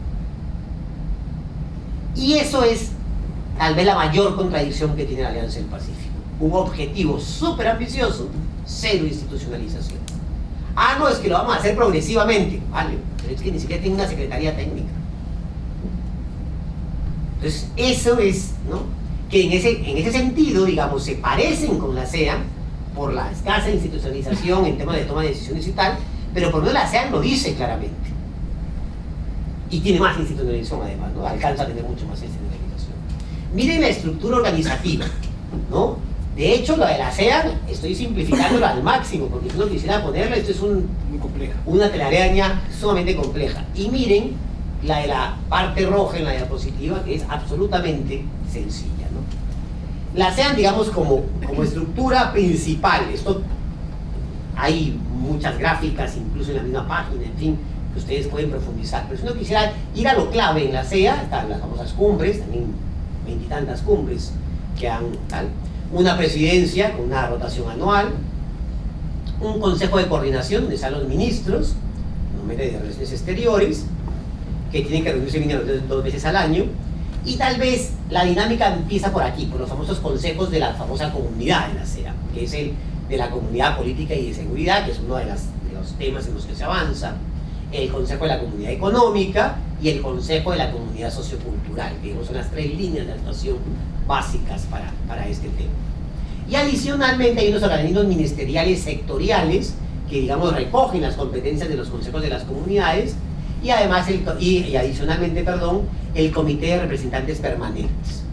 Y eso es tal vez la mayor contradicción que tiene la Alianza del Pacífico. Un objetivo súper ambicioso, cero institucionalización. No, es que lo vamos a hacer progresivamente. Vale, pero es que ni siquiera tiene una secretaría técnica. Entonces, eso es, ¿no?, que en ese sentido, digamos, se parecen con la CEA, por la escasa institucionalización en temas de toma de decisiones y tal, pero por lo menos la ASEAN lo dice claramente. Y tiene más institucionalización además, ¿no? Alcanza a tener mucho más institucionalización. Miren la estructura organizativa, ¿no? De hecho, la de la ASEAN, estoy simplificándolo al máximo, porque si uno quisiera ponerlo, esto es muy compleja. Una telaraña sumamente compleja. Y miren la de la parte roja en la diapositiva, que es absolutamente sencilla, ¿no? La ASEAN, digamos, como estructura principal, esto hay muchas gráficas, incluso en la misma página, en fin, que ustedes pueden profundizar. Pero si uno quisiera ir a lo clave en la ASEAN, están las famosas cumbres, también 20 y tantas cumbres que han tal. Una presidencia con una rotación anual, un consejo de coordinación donde están los ministros, en materia de relaciones exteriores, que tienen que reunirse mínimo 2 veces al año, y tal vez la dinámica empieza por aquí, por los famosos consejos de la famosa comunidad de la ASEAN, que es el de la comunidad política y de seguridad, que es uno de los temas en los que se avanza, el consejo de la comunidad económica y el consejo de la comunidad sociocultural, que son las 3 líneas de actuación básicas para este tema. Y adicionalmente hay unos organismos ministeriales sectoriales que, digamos, recogen las competencias de los consejos de las comunidades y además adicionalmente, el comité de representantes permanentes.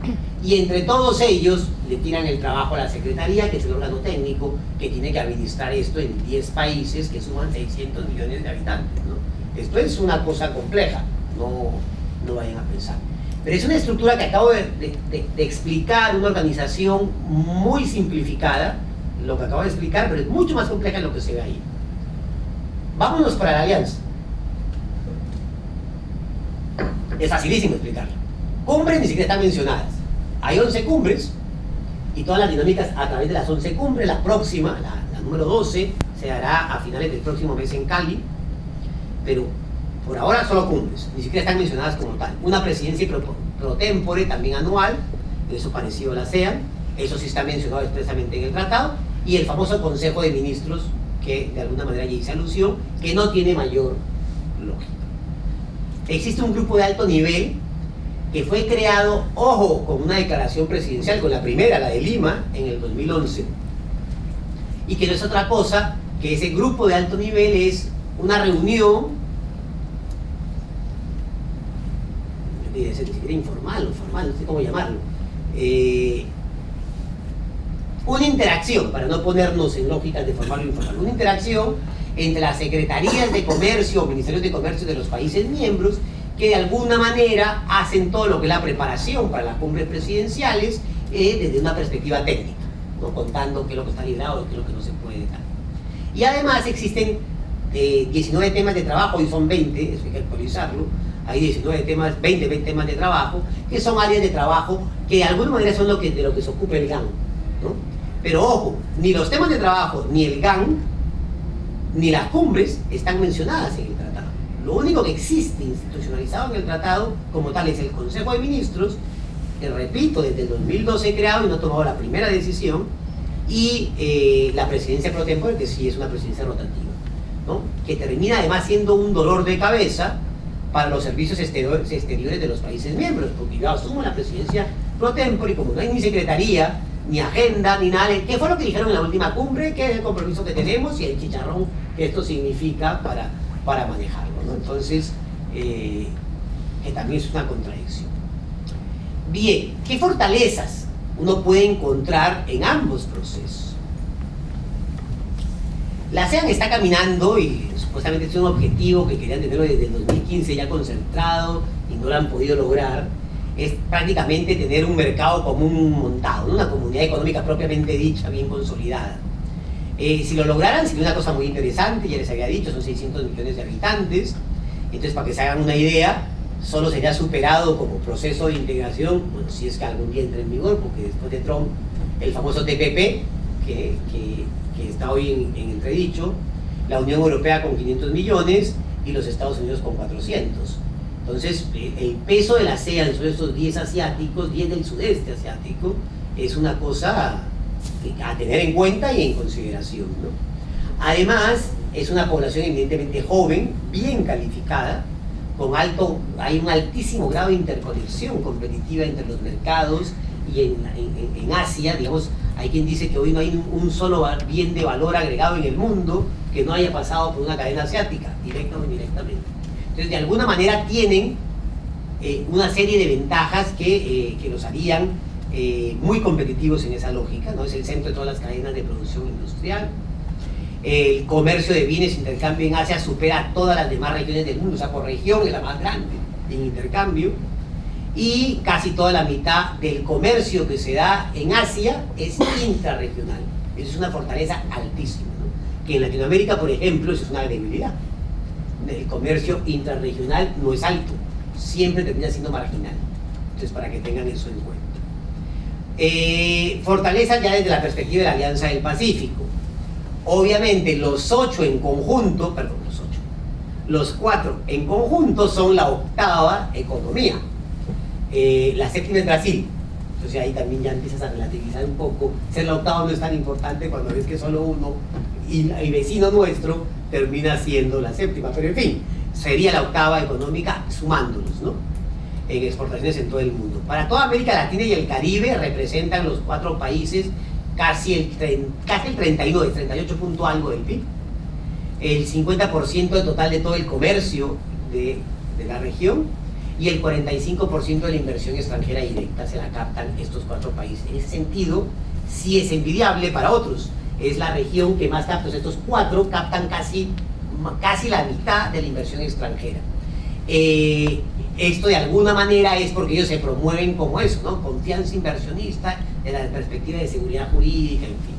Y entre todos ellos le tiran el trabajo a la secretaría, que es el órgano técnico que tiene que administrar esto en 10 países que suman 600 millones de habitantes, ¿no? Esto es una cosa compleja, no vayan a pensar. Pero es una estructura que acabo de explicar, una organización muy simplificada, lo que acabo de explicar, pero es mucho más compleja de lo que se ve ahí. Vámonos para la alianza. Es facilísimo explicarlo. Cumbres ni siquiera están mencionadas. Hay 11 cumbres y todas las dinámicas a través de las 11 cumbres. La próxima, la número 12, se hará a finales del próximo mes en Cali, pero por ahora solo cumbres, ni siquiera están mencionadas como tal. Una presidencia pro tempore, también anual, eso parecido a la ASEAN, eso sí está mencionado expresamente en el tratado, y el famoso Consejo de Ministros, que de alguna manera ya hice alusión, que no tiene mayor lógica. Existe un grupo de alto nivel que fue creado, ojo, con una declaración presidencial, con la primera, la de Lima, en el 2011, y que no es otra cosa que ese grupo de alto nivel es una reunión, ni siquiera informal o formal, no sé cómo llamarlo, una interacción, para no ponernos en lógicas de formal o informal, una interacción entre las secretarías de comercio o ministerios de comercio de los países miembros que de alguna manera hacen todo lo que es la preparación para las cumbres presidenciales desde una perspectiva técnica, ¿no? Contando qué es lo que está librado y qué es lo que no se puede dar. Y además existen 19 temas de trabajo, y son 20, eso hay que actualizarlo. Hay 19 temas, 20 temas de trabajo, que son áreas de trabajo que de alguna manera son de lo que se ocupa el GAN, ¿no? Pero ojo, ni los temas de trabajo, ni el GAN, ni las cumbres están mencionadas en el tratado. Lo único que existe institucionalizado en el tratado como tal es el Consejo de Ministros, que repito, desde el 2012 creado y no ha tomado la primera decisión, y la presidencia pro tempore, que sí es una presidencia rotativa, ¿no? Que termina además siendo un dolor de cabeza para los servicios exteriores de los países miembros, porque yo asumo la presidencia pro tempore y como no hay ni secretaría, ni agenda, ni nada, ¿qué fue lo que dijeron en la última cumbre? ¿Qué es el compromiso que tenemos y el chicharrón que esto significa para manejarlo, ¿no? Entonces, que también es una contradicción. Bien, ¿qué fortalezas uno puede encontrar en ambos procesos? La ASEAN está caminando y supuestamente es un objetivo que querían tenerlo desde el 2015 ya concentrado y no lo han podido lograr. Es prácticamente tener un mercado común montado, ¿no? Una comunidad económica propiamente dicha, bien consolidada. Si lo lograran, sería una cosa muy interesante, ya les había dicho, son 600 millones de habitantes. Entonces, para que se hagan una idea, solo sería superado como proceso de integración, bueno, si es que algún día entra en vigor, porque después de Trump, el famoso TPP, que está hoy en entredicho, la Unión Europea con 500 millones y los Estados Unidos con 400. Entonces, el peso de la ASEAN sobre estos 10 asiáticos, 10 del sudeste asiático, es una cosa a tener en cuenta y en consideración, ¿no? Además, es una población evidentemente joven, bien calificada, hay un altísimo grado de interconexión competitiva entre los mercados, y en Asia, digamos, Hay quien dice que hoy no hay un solo bien de valor agregado en el mundo que no haya pasado por una cadena asiática, directa o indirectamente. Entonces, de alguna manera tienen una serie de ventajas que los harían muy competitivos en esa lógica, ¿no? Es el centro de todas las cadenas de producción industrial. El comercio de bienes, intercambio en Asia supera a todas las demás regiones del mundo, o sea, por región es la más grande en intercambio. Y casi toda la mitad del comercio que se da en Asia es intrarregional. Eso es una fortaleza altísima, ¿no? Que en Latinoamérica, por ejemplo, eso es una debilidad. El comercio intrarregional no es alto, siempre termina siendo marginal. Entonces, para que tengan eso en cuenta. Fortaleza ya desde la perspectiva de la Alianza del Pacífico. Obviamente, los 8 en conjunto, perdón, los 4 en conjunto son la 8ª economía. La 7ª es Brasil, entonces ahí también ya empiezas a relativizar un poco. Ser la 8ª no es tan importante cuando ves que solo uno y vecino nuestro termina siendo la 7ª, pero en fin, sería la 8ª económica sumándolos, ¿no? En exportaciones en todo el mundo. Para toda América Latina y el Caribe representan los 4 países casi el 39, 38 punto algo del PIB, el 50% del total de todo el comercio de la región, y el 45% de la inversión extranjera directa se la captan estos 4 países. En ese sentido, sí es envidiable para otros. Es la región que más capta. Estos 4 captan casi la mitad de la inversión extranjera. Esto de alguna manera es porque ellos se promueven como eso, ¿no? Confianza inversionista, de la perspectiva de seguridad jurídica, en fin.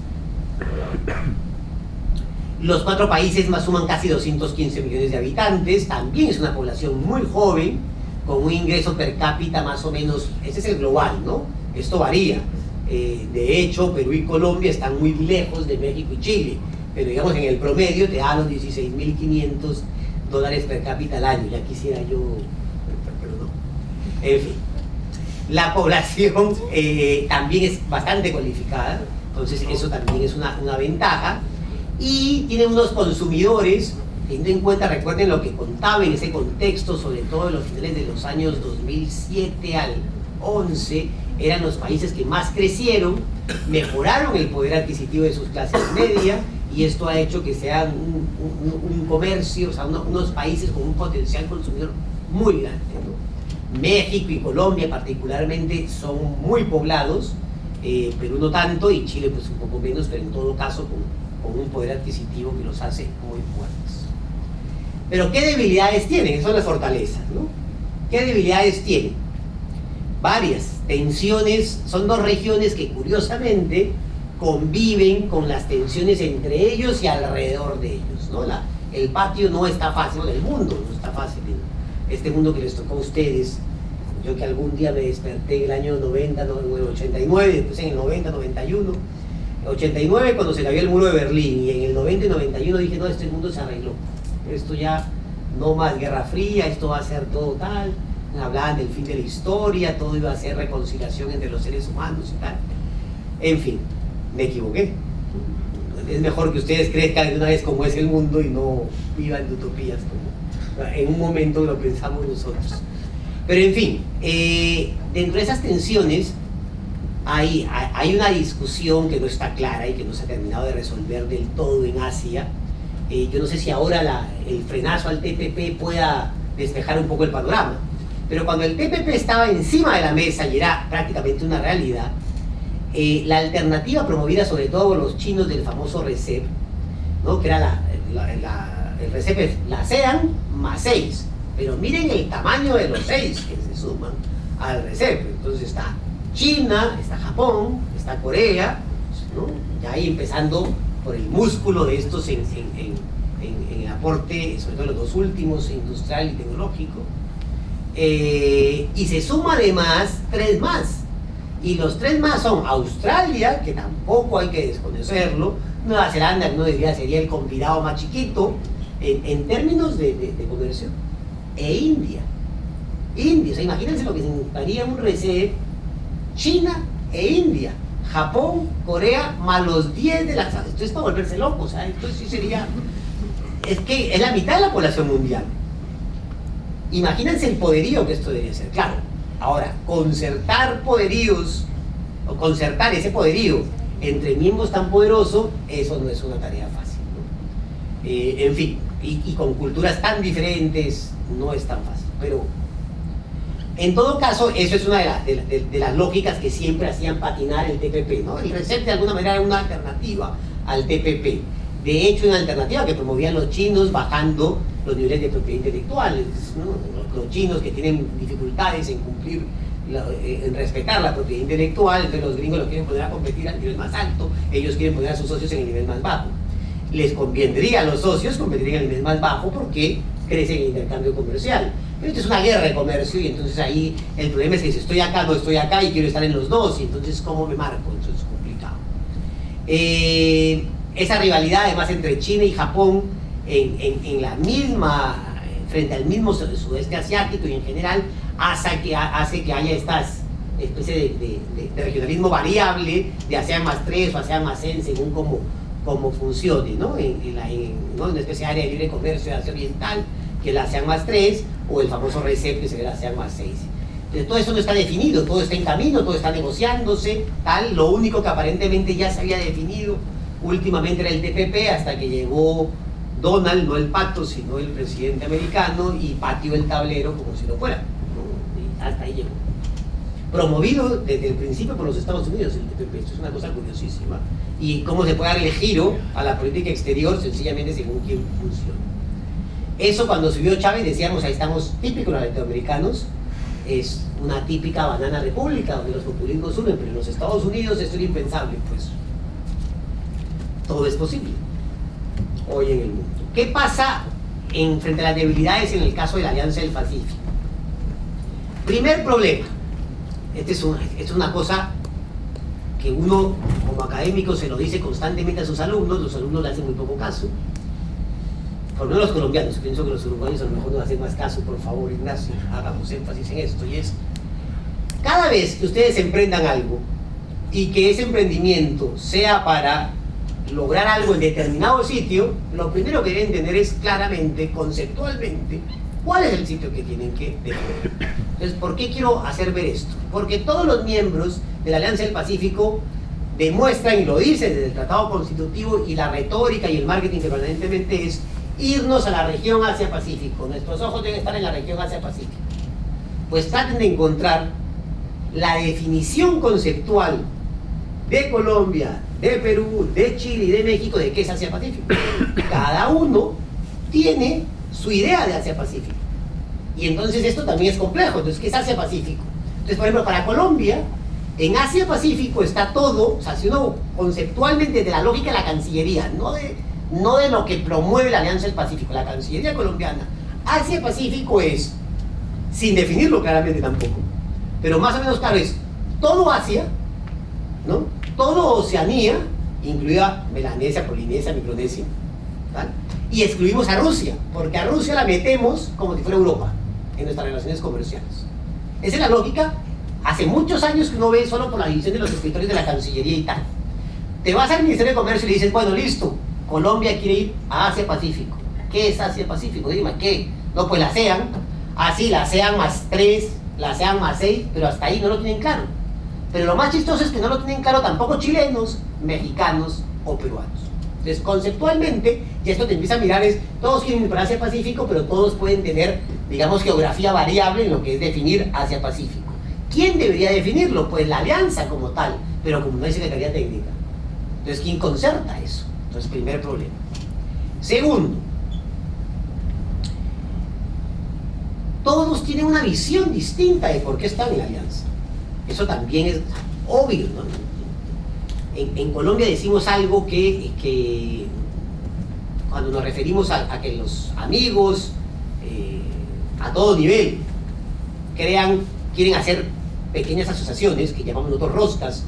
Los 4 países más suman casi 215 millones de habitantes. También es una población muy joven, con un ingreso per cápita más o menos, ese es el global, ¿no? Esto varía. De hecho, Perú y Colombia están muy lejos de México y Chile, pero digamos en el promedio te dan los $16.500 per cápita al año. Ya quisiera yo, pero no. En fin, la población también es bastante cualificada, entonces eso también es una ventaja, y tiene unos consumidores. Teniendo en cuenta, recuerden lo que contaba en ese contexto, sobre todo en los finales de los años 2007 al 11, eran los países que más crecieron, mejoraron el poder adquisitivo de sus clases medias, y esto ha hecho que sean un comercio, o sea, unos países con un potencial consumidor muy grande, ¿no? México y Colombia particularmente son muy poblados, Perú no tanto, y Chile pues un poco menos, pero en todo caso con un poder adquisitivo que los hace muy fuertes. Pero ¿qué debilidades tienen? Esas son las fortalezas, ¿no? ¿Qué debilidades tienen? Varias. Tensiones, son 2 regiones que curiosamente conviven con las tensiones entre ellos y alrededor de ellos, ¿no? El patio no está fácil, el mundo no está fácil. Este mundo que les tocó a ustedes, yo que algún día me desperté en el año 90, 89, después en el 90, 91, 89 cuando se cayó el muro de Berlín, y en el 90 y 91 dije, no, este mundo se arregló. Esto ya no más Guerra Fría, esto va a ser todo tal. Hablaban del fin de la historia, todo iba a ser reconciliación entre los seres humanos y tal. En fin, me equivoqué. Es mejor que ustedes crezcan de una vez como es el mundo y no vivan de utopías como en un momento lo pensamos nosotros. Pero en fin, dentro de esas tensiones hay una discusión que no está clara y que no se ha terminado de resolver del todo en Asia. Yo no sé si ahora el frenazo al TPP pueda despejar un poco el panorama, pero cuando el TPP estaba encima de la mesa y era prácticamente una realidad, la alternativa promovida sobre todo por los chinos del famoso RCEP, ¿no? Que era el RCEP es la ASEAN más 6, pero miren el tamaño de los 6 que se suman al RCEP. Entonces está China, está Japón, está Corea, ¿no? Ya ahí empezando por el músculo de estos en el aporte, sobre todo los 2 últimos, industrial y tecnológico, y se suma además 3 más, y los 3 más son Australia, que tampoco hay que desconocerlo, Nueva Zelanda, que uno diría sería el convidado más chiquito en términos de comercio, e India, o sea, imagínense lo que significaría un RCEP, China e India, Japón, Corea, más los 10 de las... Esto es para volverse locos, ¿sabes? Esto sí sería... Es que es la mitad de la población mundial. Imagínense el poderío que esto debería ser. Claro, ahora, concertar poderíos, o concertar ese poderío entre miembros tan poderosos, eso no es una tarea fácil, ¿no? En fin, y con culturas tan diferentes, no es tan fácil. Pero, en todo caso, eso es una de las lógicas que siempre hacían patinar el TPP, ¿no? El RCEP de alguna manera era una alternativa al TPP. De hecho, una alternativa que promovían los chinos bajando los niveles de propiedad intelectual, ¿no? Los chinos que tienen dificultades en cumplir, en respetar la propiedad intelectual, entonces los gringos los quieren poner a competir al nivel más alto, ellos quieren poner a sus socios en el nivel más bajo. Les convendría a los socios competir en el nivel más bajo porque crece el intercambio comercial. Pero esto es una guerra de comercio y entonces ahí el problema es que si estoy acá, no estoy acá y quiero estar en los dos, y entonces ¿cómo me marco? Entonces es complicado. Esa rivalidad además entre China y Japón en la misma, frente al mismo sudeste asiático y en general, hace que haya estas especie de regionalismo variable de ASEAN más 3 o ASEAN más N según cómo funcione, ¿no? ¿no? Una especie de área de libre comercio de Asia Oriental, que es la ASEAN más 3, o el famoso RCEP, que sería la ASEAN más 6. Entonces, todo eso no está definido, todo está en camino, todo está negociándose, tal. Lo único que aparentemente ya se había definido últimamente era el TPP, hasta que llegó Donald, no el pato, sino el presidente americano, y pateó el tablero como si no fuera, ¿no? Y hasta ahí llegó. Promovido desde el principio por los Estados Unidos el TPP, esto es una cosa curiosísima. Y cómo se puede darle giro a la política exterior sencillamente según quién funciona. Eso cuando subió Chávez decíamos, ahí estamos típicos los latinoamericanos, es una típica banana república donde los populismos suben, pero en los Estados Unidos esto era impensable, pues todo es posible hoy en el mundo. ¿Qué pasa frente a las debilidades en el caso de la Alianza del Pacífico? Primer problema, es una cosa que uno como académico se lo dice constantemente a sus alumnos, los alumnos le hacen muy poco caso, por lo menos los colombianos. Pienso que los uruguayos a lo mejor nos hacen más caso. Por favor, Ignacio, hagamos énfasis en esto, y es: cada vez que ustedes emprendan algo y que ese emprendimiento sea para lograr algo en determinado sitio, lo primero que deben tener es claramente, conceptualmente, cuál es el sitio que tienen que defender. Entonces, ¿por qué quiero hacer ver esto? Porque todos los miembros de la Alianza del Pacífico demuestran, y lo dicen desde el Tratado Constitutivo, y la retórica y el marketing permanentemente es irnos a la región Asia-Pacífico. Nuestros ojos deben estar en la región Asia-Pacífico. Pues traten de encontrar la definición conceptual de Colombia, de Perú, de Chile y de México de qué es Asia-Pacífico. Cada uno tiene su idea de Asia-Pacífico. Y entonces esto también es complejo. Entonces, ¿qué es Asia-Pacífico? Entonces, por ejemplo, para Colombia, en Asia-Pacífico está todo, o sea, si uno conceptualmente de la lógica de la Cancillería, no de lo que promueve la Alianza del Pacífico, la Cancillería colombiana, Asia-Pacífico es, sin definirlo claramente tampoco, pero más o menos claro, es todo Asia, ¿no? Todo Oceanía, incluida Melanesia, Polinesia, Micronesia, ¿tal? Y excluimos a Rusia, porque a Rusia la metemos como si fuera Europa en nuestras relaciones comerciales. Esa es la lógica. Hace muchos años que uno ve solo por la división de los escritores de la Cancillería y tal. Te vas al Ministerio de Comercio y le dices, bueno, listo, Colombia quiere ir a Asia-Pacífico. ¿Qué es Asia-Pacífico? Dime, ¿qué? No, pues la ASEAN. Así, la ASEAN más 3, la ASEAN más 6, pero hasta ahí no lo tienen claro. Pero lo más chistoso es que no lo tienen claro tampoco chilenos, mexicanos o peruanos. Entonces, conceptualmente, y esto te empieza a mirar, es, todos quieren ir para Asia-Pacífico, pero todos pueden tener, digamos, geografía variable en lo que es definir Asia-Pacífico. ¿Quién debería definirlo? Pues la alianza como tal, pero como no hay secretaría técnica. Entonces, ¿quién concerta eso? Entonces, primer problema. Segundo, todos tienen una visión distinta de por qué están en la alianza. Eso también es obvio, ¿no? En Colombia decimos algo que cuando nos referimos a que los amigos a todo nivel quieren hacer pequeñas asociaciones que llamamos nosotros roscas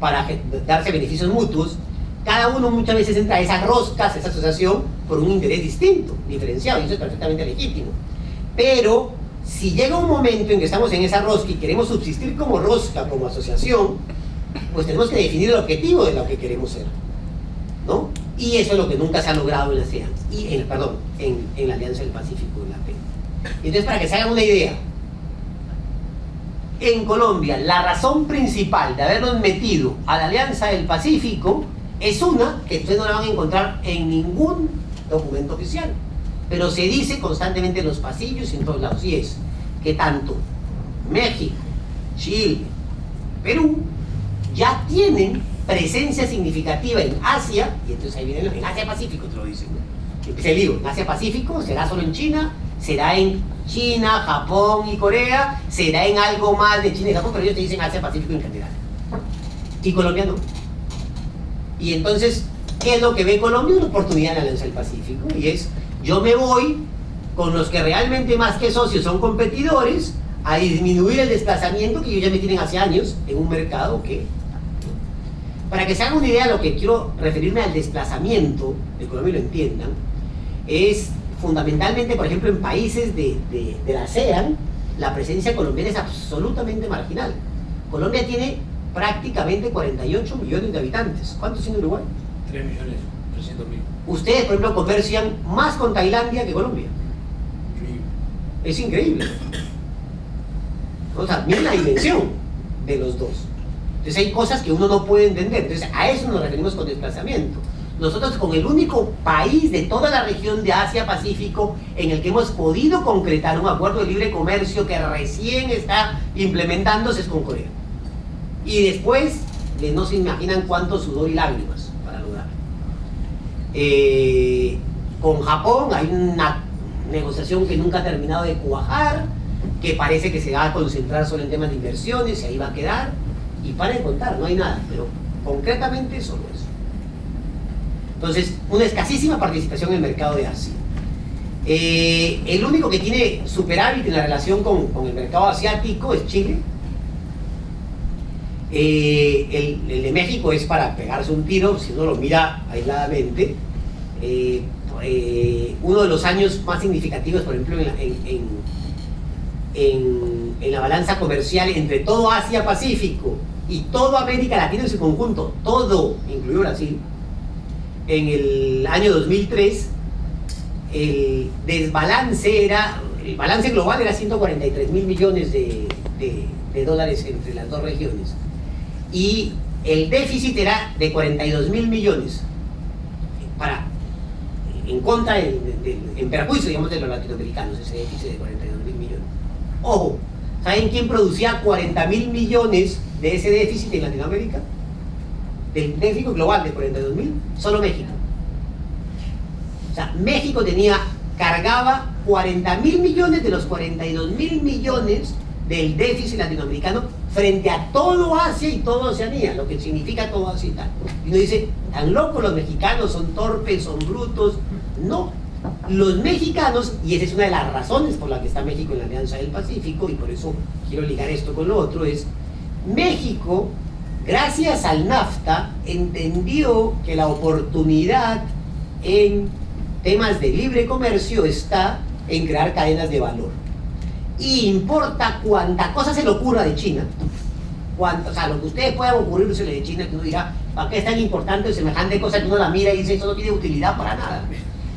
para darse beneficios mutuos. Cada uno muchas veces entra a esas roscas, a esa asociación, por un interés distinto, diferenciado, y eso es perfectamente legítimo. Pero si llega un momento en que estamos en esa rosca y queremos subsistir como rosca, como asociación, pues tenemos que definir el objetivo de lo que queremos ser, ¿no? Y eso es lo que nunca se ha logrado en la ASEAN, en la Alianza del Pacífico, en la APEC. Entonces, para que se hagan una idea, en Colombia, la razón principal de habernos metido a la Alianza del Pacífico es una que ustedes no la van a encontrar en ningún documento oficial, pero se dice constantemente en los pasillos y en todos lados, y es que tanto México, Chile, Perú ya tienen presencia significativa en Asia, y entonces ahí viene en Asia-Pacífico, te lo dicen, ¿no? Empieza el lío, en Asia-Pacífico, será solo en China, será en China, Japón y Corea, será en algo más de China y Japón, pero ellos te dicen Asia-Pacífico en general. Y Colombia no. Y entonces, ¿qué es lo que ve Colombia? Una oportunidad en la Alianza del Pacífico, y es, yo me voy con los que realmente más que socios son competidores a disminuir el desplazamiento que ellos ya me tienen hace años en un mercado que... Para que se hagan una idea de lo que quiero referirme al desplazamiento de Colombia y lo entiendan, es fundamentalmente, por ejemplo, en países de la ASEAN, la presencia colombiana es absolutamente marginal. Colombia tiene prácticamente 48 millones de habitantes. ¿Cuántos tiene Uruguay? 3.300.000. Ustedes, por ejemplo, comercian más con Tailandia que Colombia. Es increíble. O sea, miren la dimensión de los dos. Entonces hay cosas que uno no puede entender. Entonces a eso nos referimos con desplazamiento. Nosotros con el único país de toda la región de Asia-Pacífico en el que hemos podido concretar un acuerdo de libre comercio que recién está implementándose es con Corea. Y después no se imaginan cuánto sudor y lágrimas para lograrlo. Con Japón hay una negociación que nunca ha terminado de cuajar, que parece que se va a concentrar solo en temas de inversiones y ahí va a quedar, y para de contar, no hay nada, pero concretamente solo eso. Entonces, una escasísima participación en el mercado de Asia. El único que tiene superávit en la relación con el mercado asiático es Chile. El de México es para pegarse un tiro, si uno lo mira aisladamente. Uno de los años más significativos, por ejemplo, en la balanza comercial entre todo Asia-Pacífico y toda América Latina en su conjunto, todo, incluido Brasil, en el año 2003, el balance global era 143.000 millones de dólares entre las dos regiones, y el déficit era de 42.000 millones, en contra, en perjuicio, digamos, de los latinoamericanos, ese déficit de 42.000 millones. Ojo, ¿saben quién producía 40.000 millones de ese déficit en Latinoamérica? Del déficit global de 42.000, solo México. O sea, México cargaba 40.000 millones de los 42.000 millones del déficit latinoamericano frente a todo Asia y toda Oceanía, lo que significa todo Asia y tal. Y uno dice, tan locos los mexicanos, son torpes, son brutos. No, los mexicanos, y esa es una de las razones por la que está México en la Alianza del Pacífico, y por eso quiero ligar esto con lo otro, es México, gracias al NAFTA, entendió que la oportunidad en temas de libre comercio está en crear cadenas de valor. Y importa cuánta cosa se le ocurra de China, o sea, lo que ustedes puedan ocurrirse de China, que uno dirá, ¿para qué es tan importante semejante cosa que uno la mira y dice, eso no tiene utilidad para nada?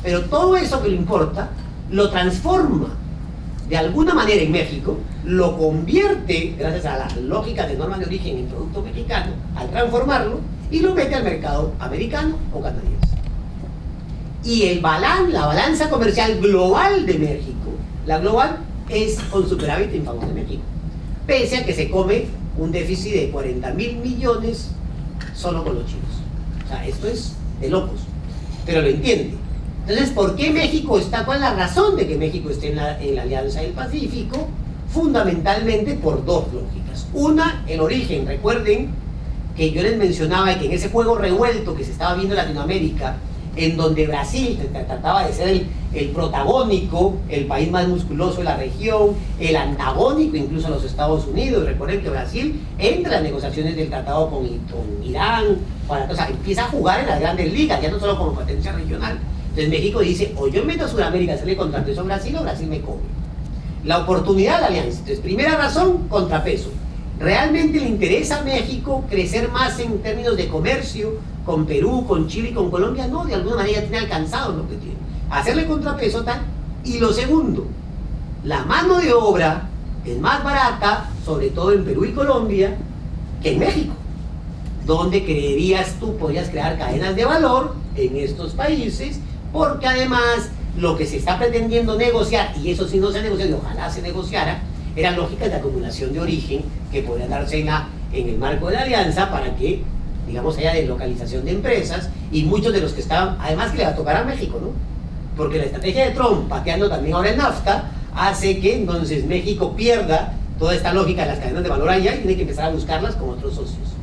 Pero todo eso que le importa, lo transforma de alguna manera en México, lo convierte, gracias a las lógicas de normas de origen en producto mexicano, al transformarlo, y lo mete al mercado americano o canadiense. Y la balanza comercial global de México, la global, es con superávit en favor de México, pese a que se come un déficit de 40.000 millones solo con los chinos. O sea, esto es de locos, pero lo entiende. Entonces, ¿por qué México está? ¿Cuál es la razón de que México esté en la Alianza del Pacífico? Fundamentalmente por dos lógicas. Una, el origen. Recuerden que yo les mencionaba que en ese juego revuelto que se estaba viendo en Latinoamérica, en donde Brasil trataba de ser el protagónico, el país más musculoso de la región, el antagónico incluso a los Estados Unidos. Recuerden que Brasil entra en negociaciones del tratado con Irán, o sea, empieza a jugar en las grandes ligas, ya no solo como potencia regional. Entonces México dice, o yo meto a Sudamérica a hacerle contrapeso a Brasil, o Brasil me come. La oportunidad de la alianza. Entonces, primera razón, contrapeso. ¿Realmente le interesa a México crecer más en términos de comercio con Perú, con Chile y con Colombia? No, de alguna manera tiene alcanzado lo que tiene. Hacerle contrapeso tal. Y lo segundo, la mano de obra es más barata, sobre todo en Perú y Colombia, que en México, donde creerías tú podrías crear cadenas de valor en estos países, porque además lo que se está pretendiendo negociar, y eso sí no se ha negociado y ojalá se negociara, eran lógicas de acumulación de origen que podrían darse en el marco de la alianza para que, digamos, haya deslocalización de empresas, y muchos de los que estaban, además que le va a tocar a México, ¿no? Porque la estrategia de Trump, pateando también ahora el NAFTA, hace que entonces México pierda toda esta lógica de las cadenas de valor allá y tiene que empezar a buscarlas con otros socios.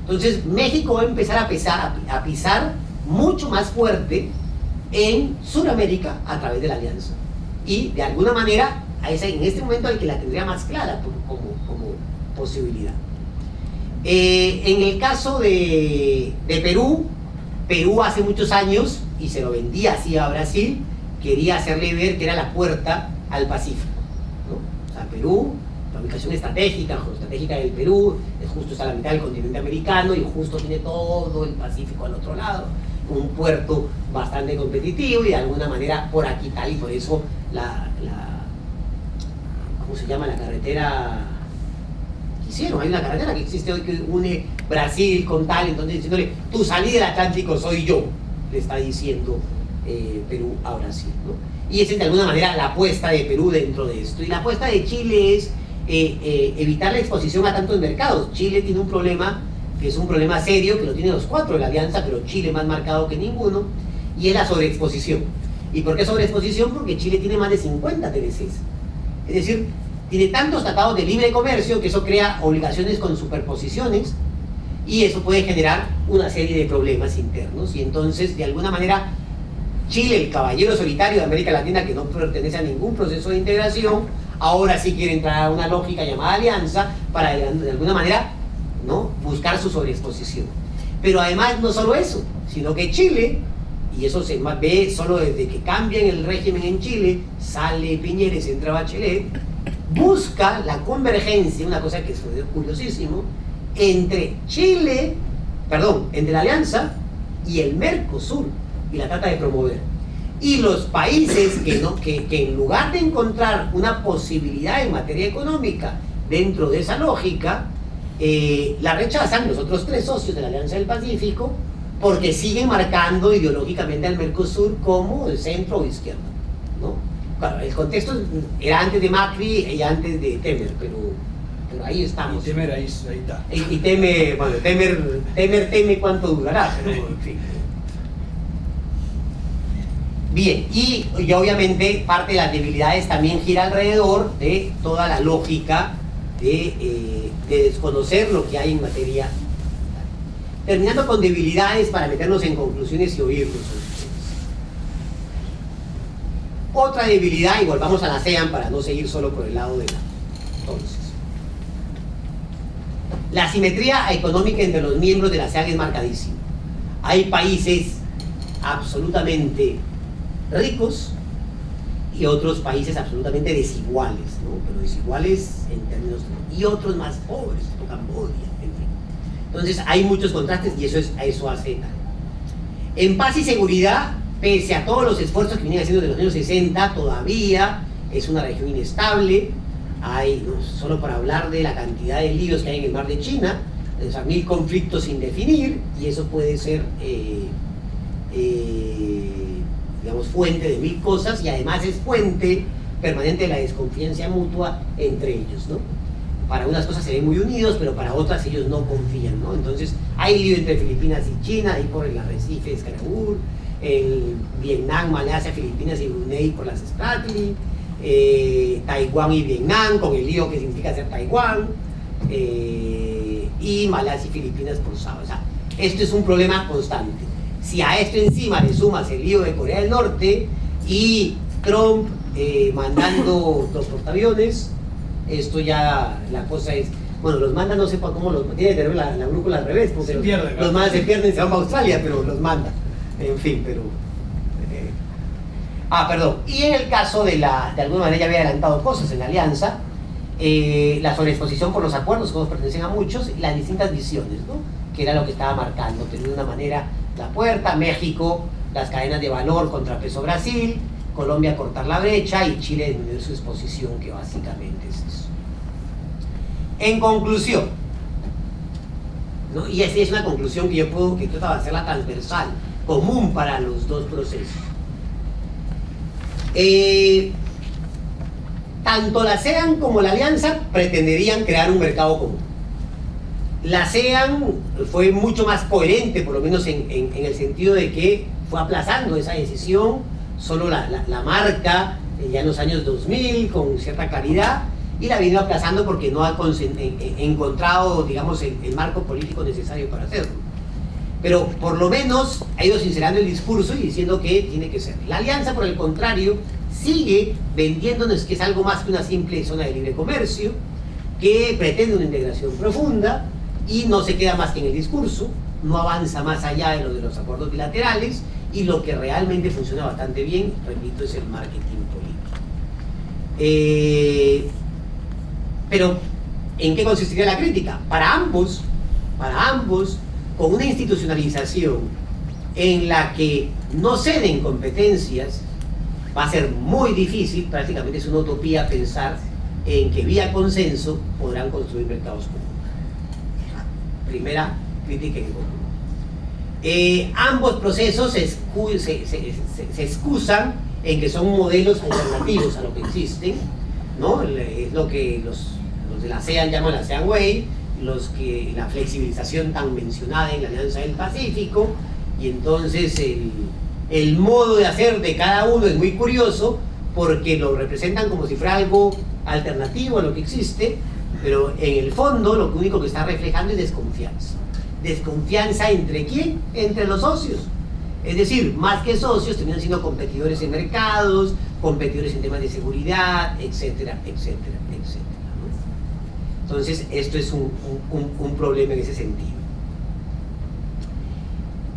Entonces México va a empezar a pisar mucho más fuerte en Sudamérica a través de la alianza. Y de alguna manera, en este momento el que la tendría más clara como posibilidad. En el caso de Perú, Perú hace muchos años, y se lo vendía así a Brasil, quería hacerle ver que era la puerta al Pacífico, ¿no? O sea, Perú, la ubicación estratégica del Perú, es justo está a la mitad del continente americano y justo tiene todo el Pacífico al otro lado, un puerto bastante competitivo y de alguna manera por aquí tal, y por eso ¿cómo se llama? La carretera que hicieron, hay una carretera que existe hoy que une Brasil con tal, entonces diciéndole, tu salida del Atlántico soy yo, le está diciendo Perú a Brasil, ¿no? Y esa es de alguna manera la apuesta de Perú dentro de esto. Y la apuesta de Chile es evitar la exposición a tantos mercados. Chile tiene un problema, que es un problema serio, que lo tienen los cuatro de la alianza, pero Chile más marcado que ninguno, y es la sobreexposición. ¿Y por qué sobreexposición? Porque Chile tiene más de 50 TLCs. Es decir, tiene tantos tratados de libre comercio que eso crea obligaciones con superposiciones, y eso puede generar una serie de problemas internos. Y entonces, de alguna manera, Chile, el caballero solitario de América Latina que no pertenece a ningún proceso de integración, ahora sí quiere entrar a una lógica llamada alianza para de alguna manera, ¿no?, buscar su sobreexposición. Pero además no solo eso, sino que Chile, y eso se ve solo desde que cambian el régimen en Chile, sale Piñera y entra Bachelet, busca la convergencia, una cosa que es curiosísimo, entre la alianza y el Mercosur, y la trata de promover. Y los países que en lugar de encontrar una posibilidad en materia económica dentro de esa lógica, la rechazan los otros tres socios de la Alianza del Pacífico, porque siguen marcando ideológicamente al Mercosur como de centro o izquierda, ¿no? Claro, el contexto era antes de Macri y antes de Temer, pero ahí estamos. Y Temer ahí está. Y Temer, bueno, Temer teme cuánto durará, pero en fin. Bien, y obviamente parte de las debilidades también gira alrededor de toda la lógica de desconocer lo que hay en materia. Terminando con debilidades para meternos en conclusiones y oírlos. Otra debilidad, y volvamos a la ASEAN para no seguir solo por el lado de la. Entonces, la asimetría económica entre los miembros de la ASEAN es marcadísima. Hay países absolutamente ricos y otros países absolutamente desiguales, ¿no? Pero desiguales en términos y otros más pobres, como Camboya, en fin. Entonces hay muchos contrastes y eso hace tal. En paz y seguridad, pese a todos los esfuerzos que venían haciendo desde los años 60, todavía es una región inestable. Hay, no solo para hablar de la cantidad de líos que hay en el mar de China, o sea, 1000 conflictos sin definir, y eso puede ser digamos, fuente de 1000 cosas, y además es fuente permanente de la desconfianza mutua entre ellos, ¿no? Para unas cosas se ven muy unidos, pero para otras ellos no confían, ¿no? Entonces hay lío entre Filipinas y China, ahí por el arrecife de Escaragur, el Vietnam, Malasia, Filipinas y Brunei por las Spratly, Taiwán y Vietnam con el lío que significa ser Taiwán, y Malasia y Filipinas por Sabah. O sea, esto es un problema constante. Si a esto encima le sumas el lío de Corea del Norte y Trump mandando los portaaviones, esto ya la cosa es, bueno, los manda, no sé cómo los tiene que tener la brújula al revés, porque los manda, se pierden, se van a Australia, pero los manda, en fin, pero perdón. Y en el caso de alguna manera ya había adelantado cosas en la alianza, la sobreexposición por los acuerdos, como pertenecen a muchos, y las distintas visiones, ¿no?, que era lo que estaba marcando, de una manera la puerta, México, las cadenas de valor contra peso Brasil, Colombia cortar la brecha y Chile disminuir su exposición, que básicamente es eso. En conclusión, ¿no? Y esa es una conclusión que yo trato de hacerla transversal, común para los dos procesos. Tanto la ASEAN como la Alianza pretenderían crear un mercado común. La ASEAN fue mucho más coherente, por lo menos en el sentido de que fue aplazando esa decisión, solo la marca ya en los años 2000 con cierta claridad, y la vino aplazando porque no ha encontrado, digamos, el marco político necesario para hacerlo. Pero por lo menos ha ido sincerando el discurso y diciendo que tiene que ser. La Alianza, por el contrario, sigue vendiéndonos que es algo más que una simple zona de libre comercio, que pretende una integración profunda y no se queda más que en el discurso, no avanza más allá de lo de los acuerdos bilaterales, y lo que realmente funciona bastante bien, repito, es el marketing político. Pero, ¿en qué consistiría la crítica? Para ambos, con una institucionalización en la que no ceden competencias, va a ser muy difícil, prácticamente es una utopía pensar en que vía consenso podrán construir mercados comunes. Primera crítica en común. Ambos procesos se excusan en que son modelos alternativos a lo que existen, ¿no? Es lo que los de la ASEAN llaman la ASEAN Way, la flexibilización tan mencionada en la Alianza del Pacífico, y entonces el modo de hacer de cada uno es muy curioso porque lo representan como si fuera algo alternativo a lo que existe, pero en el fondo lo único que está reflejando es desconfianza. ¿Desconfianza entre quién? Entre los socios. Es decir, más que socios, terminan siendo competidores en mercados, competidores en temas de seguridad, etcétera, etcétera, etcétera, ¿no? Entonces, esto es un problema en ese sentido.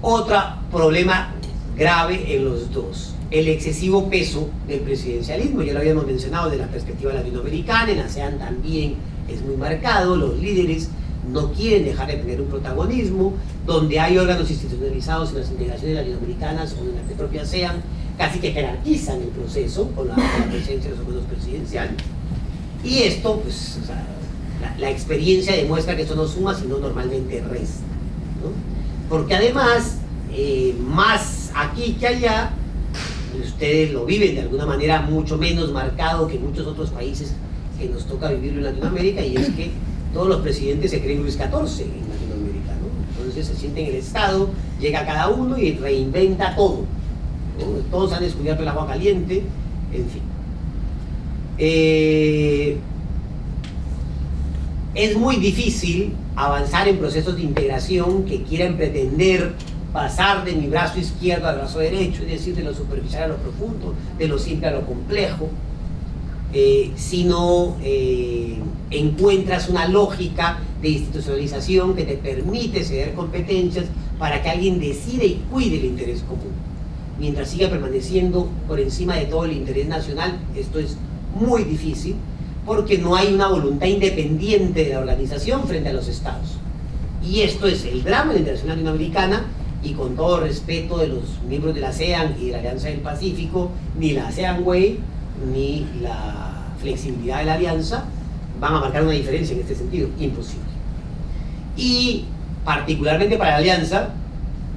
Otro problema grave en los dos, el excesivo peso del presidencialismo. Ya lo habíamos mencionado desde la perspectiva latinoamericana, en ASEAN también es muy marcado, los líderes no quieren dejar de tener un protagonismo, donde hay órganos institucionalizados en las integraciones latinoamericanas o en la propia ASEAN, casi que jerarquizan el proceso con la presencia de los órganos presidenciales. Y esto, pues, o sea, la experiencia demuestra que esto no suma, sino normalmente resta, ¿no? Porque además, más aquí que allá, ustedes lo viven de alguna manera mucho menos marcado que muchos otros países que nos toca vivirlo en Latinoamérica, y es que todos los presidentes se creen Luis XIV en Latinoamérica, ¿no? Entonces se siente en el Estado, llega cada uno y reinventa todo, ¿no? Todos han descubierto el agua caliente, en fin. Es muy difícil avanzar en procesos de integración que quieran pretender pasar de mi brazo izquierdo al brazo derecho, es decir, de lo superficial a lo profundo, de lo simple a lo complejo, si no encuentras una lógica de institucionalización que te permite ceder competencias para que alguien decida y cuide el interés común. Mientras siga permaneciendo por encima de todo el interés nacional, esto es muy difícil, porque no hay una voluntad independiente de la organización frente a los estados. Y esto es el drama de la integración latinoamericana, y con todo respeto de los miembros de la ASEAN y de la Alianza del Pacífico, ni la ASEAN Way ni la flexibilidad de la alianza van a marcar una diferencia en este sentido, imposible. Y particularmente para la alianza,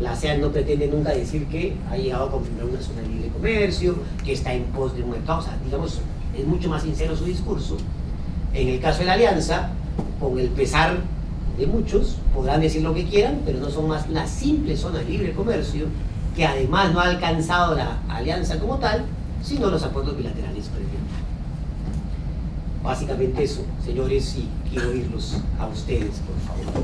la ASEAN no pretende nunca decir que ha llegado a configurar una zona de libre comercio, que está en pos de un mercado, o sea, digamos, es mucho más sincero su discurso. En el caso de la alianza, con el pesar de muchos, podrán decir lo que quieran, pero no son más que una simple zona de libre comercio, que además no ha alcanzado la alianza como tal, sino los acuerdos bilaterales previos. Básicamente eso, señores, y quiero oírlos a ustedes, por favor.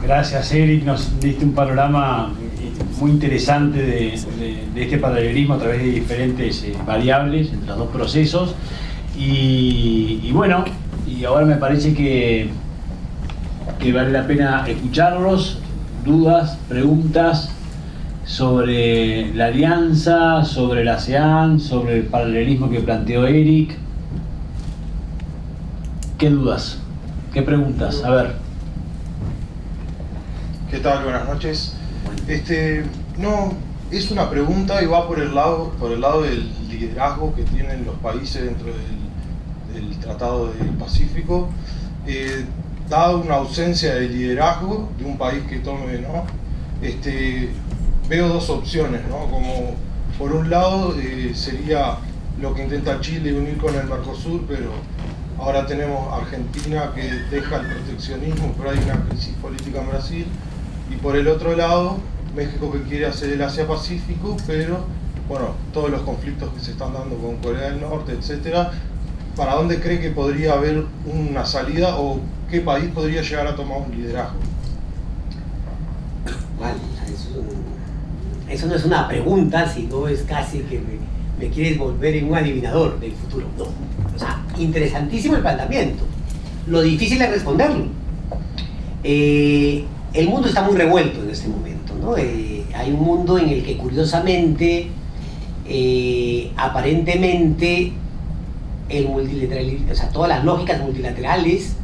Gracias, Eric, nos diste un panorama muy interesante de este paralelismo a través de diferentes variables entre los dos procesos, y bueno, y ahora me parece que vale la pena escucharlos. Dudas, preguntas sobre la alianza, sobre la ASEAN, sobre el paralelismo que planteó Eric. ¿Qué dudas? ¿Qué preguntas? A ver. ¿Qué tal? Buenas noches. No Es una pregunta y va por el lado del liderazgo que tienen los países dentro del Tratado del Pacífico. Dado una ausencia de liderazgo de un país que tome, ¿no? Veo dos opciones, ¿no? Como por un lado sería lo que intenta Chile unir con el Mercosur, pero ahora tenemos Argentina que deja el proteccionismo, pero hay una crisis política en Brasil, y por el otro lado México que quiere hacer el Asia-Pacífico, pero bueno, todos los conflictos que se están dando con Corea del Norte, etcétera. ¿Para dónde cree que podría haber una salida o qué país podría llegar a tomar un liderazgo? Vale, eso no es una pregunta, sino es casi que me quieres volver en un adivinador del futuro. No. O sea, interesantísimo el planteamiento. Lo difícil es responderlo. El mundo está muy revuelto en este momento, ¿no? Hay un mundo en el que curiosamente, aparentemente, el multilateralismo, o sea, todas las lógicas multilaterales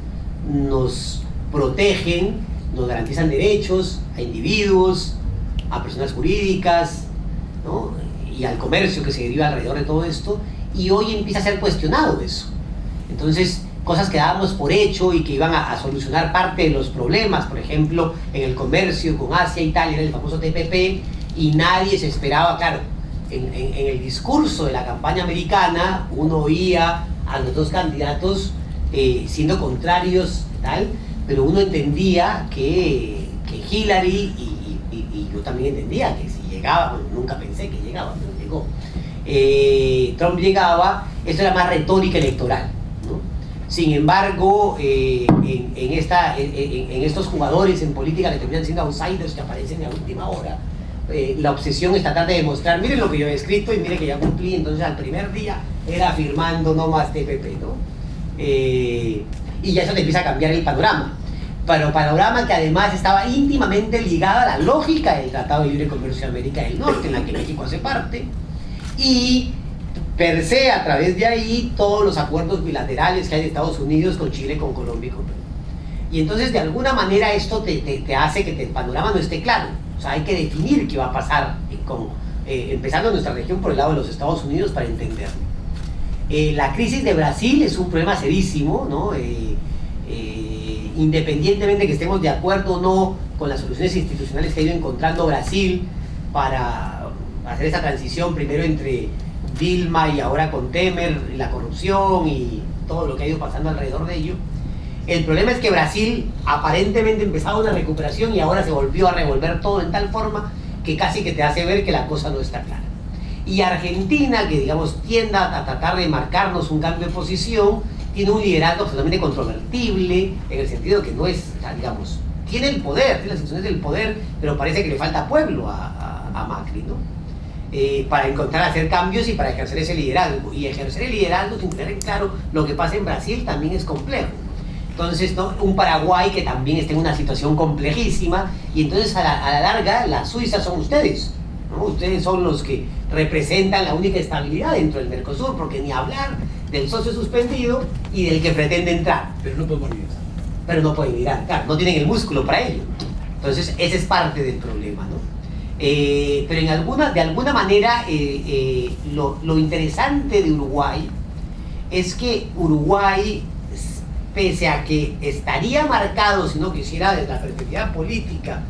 nos protegen, nos garantizan derechos a individuos, a personas jurídicas, ¿no? Y al comercio que se deriva alrededor de todo esto, y hoy empieza a ser cuestionado eso. Entonces, cosas que dábamos por hecho y que iban a solucionar parte de los problemas, por ejemplo, en el comercio con Asia y tal, era el famoso TPP, y nadie se esperaba, claro, en el discurso de la campaña americana, uno oía a los dos candidatos siendo contrarios, tal, pero uno entendía que Hillary, y yo también entendía que si llegaba, bueno, nunca pensé que llegaba, pero llegó, Trump llegaba, eso era más retórica electoral, ¿no? Sin embargo, en estos jugadores en política que terminan siendo outsiders que aparecen a última hora, la obsesión es tratar de demostrar, miren lo que yo he escrito y miren que ya cumplí, entonces al primer día era firmando no más TPP, ¿no? Y ya eso te empieza a cambiar el panorama. Pero panorama que además estaba íntimamente ligado a la lógica del Tratado de Libre Comercio de América del Norte, en la que México hace parte, y per se, a través de ahí, todos los acuerdos bilaterales que hay de Estados Unidos con Chile, con Colombia y con Perú. Y entonces, de alguna manera, esto te hace que el panorama no esté claro. O sea, hay que definir qué va a pasar, empezando nuestra región por el lado de los Estados Unidos para entenderlo. La crisis de Brasil es un problema serísimo, ¿no? Independientemente que estemos de acuerdo o no con las soluciones institucionales que ha ido encontrando Brasil para hacer esa transición primero entre Dilma y ahora con Temer, la corrupción y todo lo que ha ido pasando alrededor de ello. El problema es que Brasil aparentemente empezaba una recuperación y ahora se volvió a revolver todo en tal forma que casi que te hace ver que la cosa no está clara. Y Argentina, que digamos tienda a tratar de marcarnos un cambio de posición, tiene un liderazgo absolutamente controvertible, en el sentido que no es, o sea, digamos, tiene el poder, tiene las instituciones del poder, pero parece que le falta pueblo a Macri, ¿no? Para encontrar hacer cambios y para ejercer ese liderazgo. Y ejercer el liderazgo sin tener en claro lo que pasa en Brasil también es complejo. Entonces, ¿no? Un Paraguay que también está en una situación complejísima, y entonces a la larga las suizas son ustedes, ¿no? Ustedes son los que representan la única estabilidad dentro del Mercosur, porque ni hablar del socio suspendido y del que pretende entrar. Pero no podemos mirar. Pero no pueden mirar, claro, no tienen el músculo para ello. Entonces, ese es parte del problema, ¿no? Pero de alguna manera, lo interesante de Uruguay es que Uruguay, pese a que estaría marcado, si no quisiera desde la perspectiva política,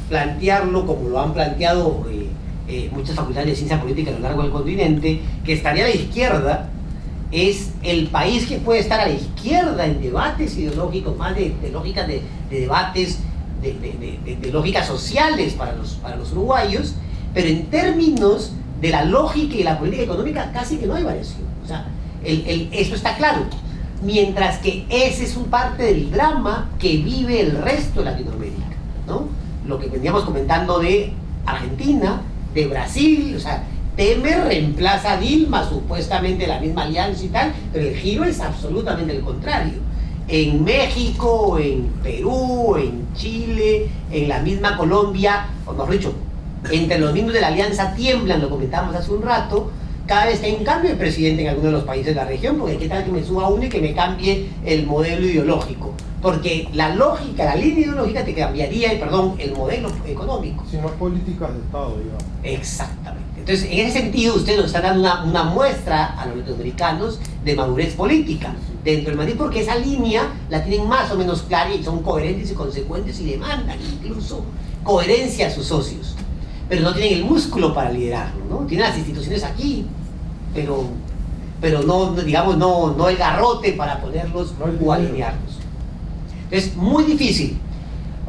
plantearlo como lo han planteado muchas facultades de ciencia política a lo largo del continente, que estaría a la izquierda, es el país que puede estar a la izquierda en debates ideológicos, más de lógicas de debates, de lógicas sociales para los uruguayos, pero en términos de la lógica y la política económica casi que no hay variación. O sea, eso está claro. Mientras que ese es un parte del drama que vive el resto de Latinoamérica, ¿no? Lo que veníamos comentando de Argentina, de Brasil, o sea, Temer reemplaza a Dilma, supuestamente la misma alianza y tal, pero el giro es absolutamente el contrario. En México, en Perú, en Chile, en la misma Colombia, o mejor dicho, entre los miembros de la alianza tiemblan, lo comentábamos hace un rato, cada vez que hay un cambio de presidente en alguno de los países de la región, porque qué tal que me suba uno y que me cambie el modelo ideológico, porque la lógica, la línea ideológica te cambiaría, el modelo económico. Si no es políticas de Estado, digamos. Exactamente. Entonces, en ese sentido, ustedes nos están dando una muestra a los latinoamericanos de madurez política dentro del Madrid, porque esa línea la tienen más o menos clara y son coherentes y consecuentes y demandan incluso coherencia a sus socios, pero no tienen el músculo para liderarlo, ¿no? Tienen las instituciones aquí, pero no, digamos, no el garrote para ponerlos o alinearlos. Entonces, muy difícil.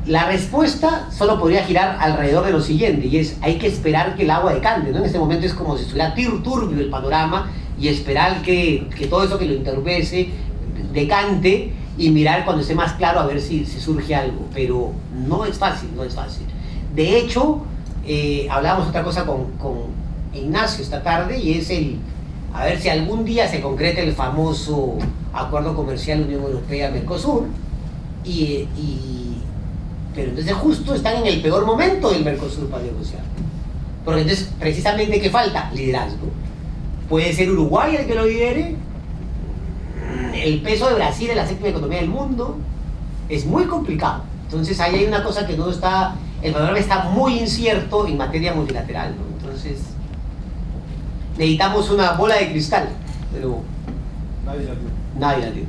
La respuesta solo podría girar alrededor de lo siguiente, y es, hay que esperar que el agua decante, ¿no? En este momento es como si estuviera turbio el panorama, y esperar que todo eso que lo entorpece decante, y mirar cuando esté más claro a ver si surge algo, pero no es fácil, no es fácil. De hecho, hablábamos otra cosa con Ignacio esta tarde, y es a ver si algún día se concreta el famoso acuerdo comercial Unión Europea-Mercosur, pero entonces justo están en el peor momento del Mercosur para negociar, porque entonces precisamente ¿qué falta? Liderazgo. Puede ser Uruguay el que lo lidere, el peso de Brasil en la séptima economía del mundo, es muy complicado. Entonces ahí hay una cosa que no está, el panorama está muy incierto en materia multilateral, ¿no? Entonces necesitamos una bola de cristal, pero nadie la tiene.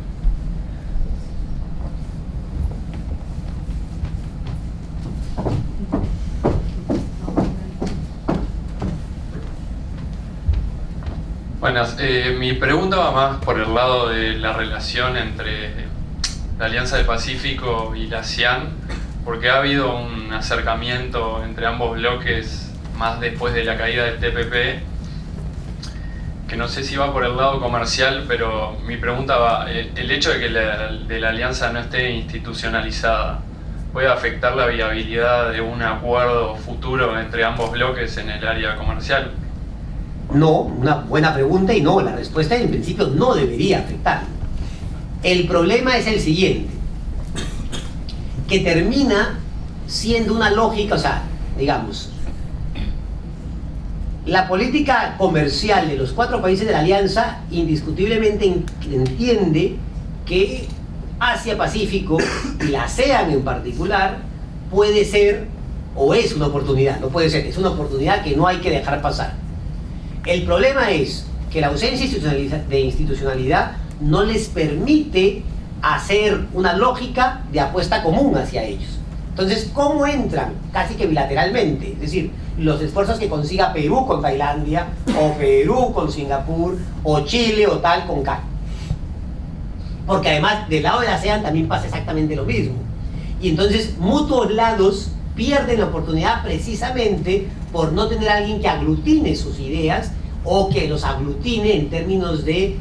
Buenas, mi pregunta va más por el lado de la relación entre la Alianza del Pacífico y la ASEAN, porque ha habido un acercamiento entre ambos bloques más después de la caída del TPP, que no sé si va por el lado comercial, pero mi pregunta va, el hecho de que la alianza no esté institucionalizada, ¿puede afectar la viabilidad de un acuerdo futuro entre ambos bloques en el área comercial? No, una buena pregunta, y no, la respuesta en principio no debería afectar. El problema es el siguiente, que termina siendo una lógica, o sea, digamos, la política comercial de los 4 países de la alianza indiscutiblemente entiende que Asia-Pacífico y la ASEAN en particular puede ser o es una oportunidad, no puede ser, es una oportunidad que no hay que dejar pasar. El problema es que la ausencia de institucionalidad no les permite hacer una lógica de apuesta común hacia ellos. Entonces, ¿cómo entran? Casi que bilateralmente, es decir, los esfuerzos que consiga Perú con Tailandia, o Perú con Singapur, o Chile o tal con CAC. Porque además, del lado de la ASEAN también pasa exactamente lo mismo. Y entonces, mutuos lados pierden la oportunidad precisamente por no tener a alguien que aglutine sus ideas o que los aglutine en términos de,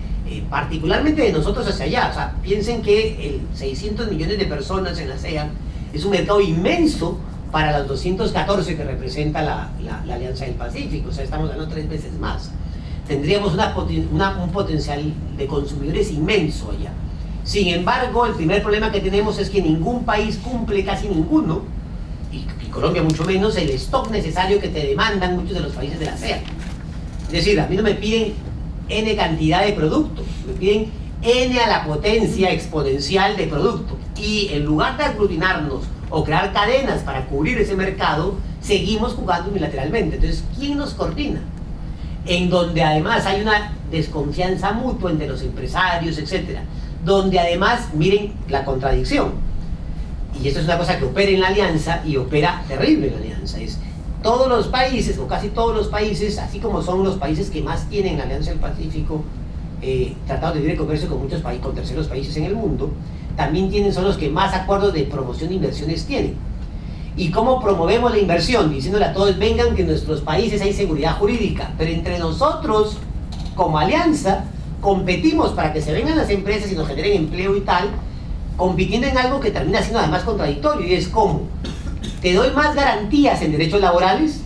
particularmente de nosotros hacia allá. O sea, piensen que 600 millones de personas en la ASEAN es un mercado inmenso para los 214 que representa la Alianza del Pacífico. O sea, estamos hablando 3 veces más. Tendríamos un potencial de consumidores inmenso allá. Sin embargo, el primer problema que tenemos es que ningún país cumple, casi ninguno, y Colombia mucho menos, el stock necesario que te demandan muchos de los países de la ASEAN. Es decir, a mí no me piden N cantidad de productos, me piden N a la potencia exponencial de producto. Y en lugar de aglutinarnos o crear cadenas para cubrir ese mercado, seguimos jugando unilateralmente. Entonces, ¿quién nos coordina? En donde además hay una desconfianza mutua entre los empresarios, etcétera. Donde además, miren la contradicción. Y esto es una cosa que opera en la alianza y opera terrible en la alianza. Es todos los países, o casi todos los países, así como son los países que más tienen la Alianza del Pacífico, tratados de libre comercio con muchos países, con terceros países en el mundo, también son los que más acuerdos de promoción de inversiones tienen. ¿Y cómo promovemos la inversión? Diciéndole a todos, vengan que en nuestros países hay seguridad jurídica, pero entre nosotros, como alianza, competimos para que se vengan las empresas y nos generen empleo y tal, compitiendo en algo que termina siendo además contradictorio, y es como te doy más garantías en derechos laborales,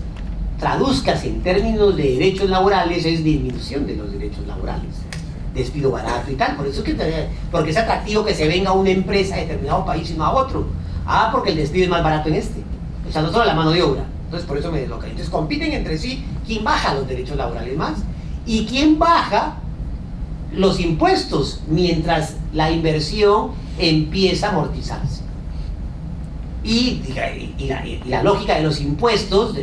traduzcas en términos de derechos laborales, es disminución de los derechos laborales, despido barato y tal. Por eso porque es atractivo que se venga una empresa a determinado país y no a otro. Porque el despido es más barato en este, o sea, no solo la mano de obra. Entonces por eso me desloca. Entonces compiten entre sí quién baja los derechos laborales más, ¿Y quién baja los impuestos mientras la inversión empieza a amortizarse? Y la lógica de los impuestos,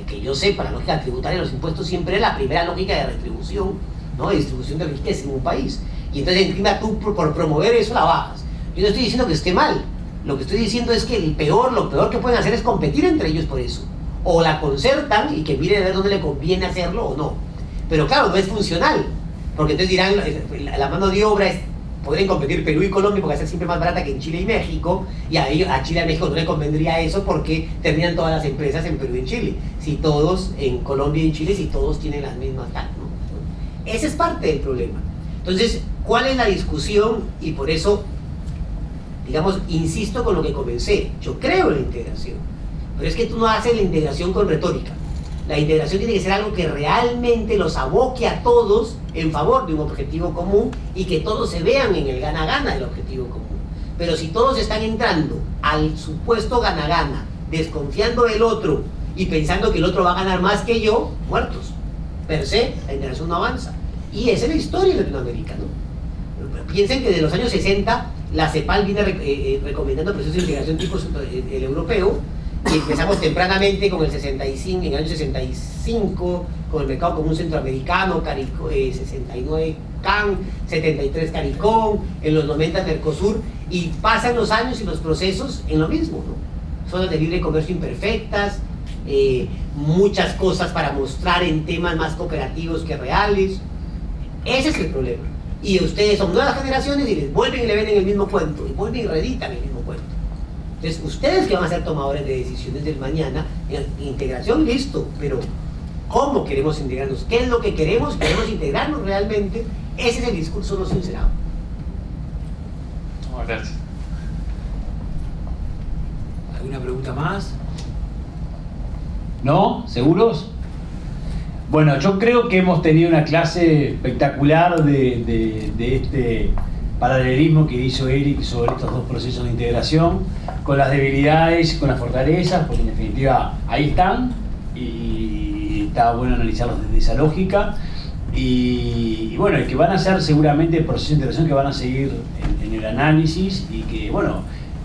que yo sepa, la lógica tributaria de los impuestos siempre es la primera lógica de retribución, ¿no? De distribución de riqueza en un país. Y entonces encima tú por promover eso la bajas. Yo no estoy diciendo que esté mal. Lo que estoy diciendo es que lo peor que pueden hacer es competir entre ellos por eso. O la concertan y que mire a ver dónde le conviene hacerlo o no. Pero claro, no es funcional. Porque entonces dirán, la mano de obra podrían competir Perú y Colombia porque va a ser siempre más barata que en Chile y México, y a Chile y a México no le convendría eso porque terminan todas las empresas en Perú y en Chile, si todos en Colombia y en Chile, si todos tienen las mismas TAC, ¿no? Ese es parte del problema. Entonces, ¿cuál es la discusión? Y por eso, digamos, insisto con lo que comencé, yo creo en la integración, pero es que tú no haces la integración con retórica. La integración tiene que ser algo que realmente los aboque a todos en favor de un objetivo común y que todos se vean en el gana-gana del objetivo común. Pero si todos están entrando al supuesto gana-gana, desconfiando del otro y pensando que el otro va a ganar más que yo, muertos. Per se, la integración no avanza. Y esa es la historia de Latinoamérica, ¿no? Piensen que desde los años 60 la CEPAL viene recomendando procesos de integración tipo el europeo, y empezamos tempranamente con el 65, en el año 65 con el mercado común centroamericano, 69 CAN, 73 CARICOM, en los 90 Mercosur, y pasan los años y los procesos en lo mismo, ¿no? Zonas de libre comercio imperfectas, muchas cosas para mostrar en temas más cooperativos que reales. Ese es el problema. Y ustedes son nuevas generaciones y les vuelven y le venden el mismo cuento, y vuelven y reeditan el mismo cuento. Entonces, ustedes que van a ser tomadores de decisiones del mañana, integración, listo, pero ¿cómo queremos integrarnos? ¿Qué es lo que queremos? ¿Queremos integrarnos realmente? Ese es el discurso no sincerado. Gracias. ¿Alguna pregunta más? ¿No? ¿Seguros? Bueno, yo creo que hemos tenido una clase espectacular de este paralelismo que hizo Eric sobre estos dos procesos de integración, con las debilidades, con las fortalezas, porque en definitiva ahí están, y está bueno analizarlos desde esa lógica, y bueno, y que van a ser seguramente procesos de integración que van a seguir en el análisis, y que bueno,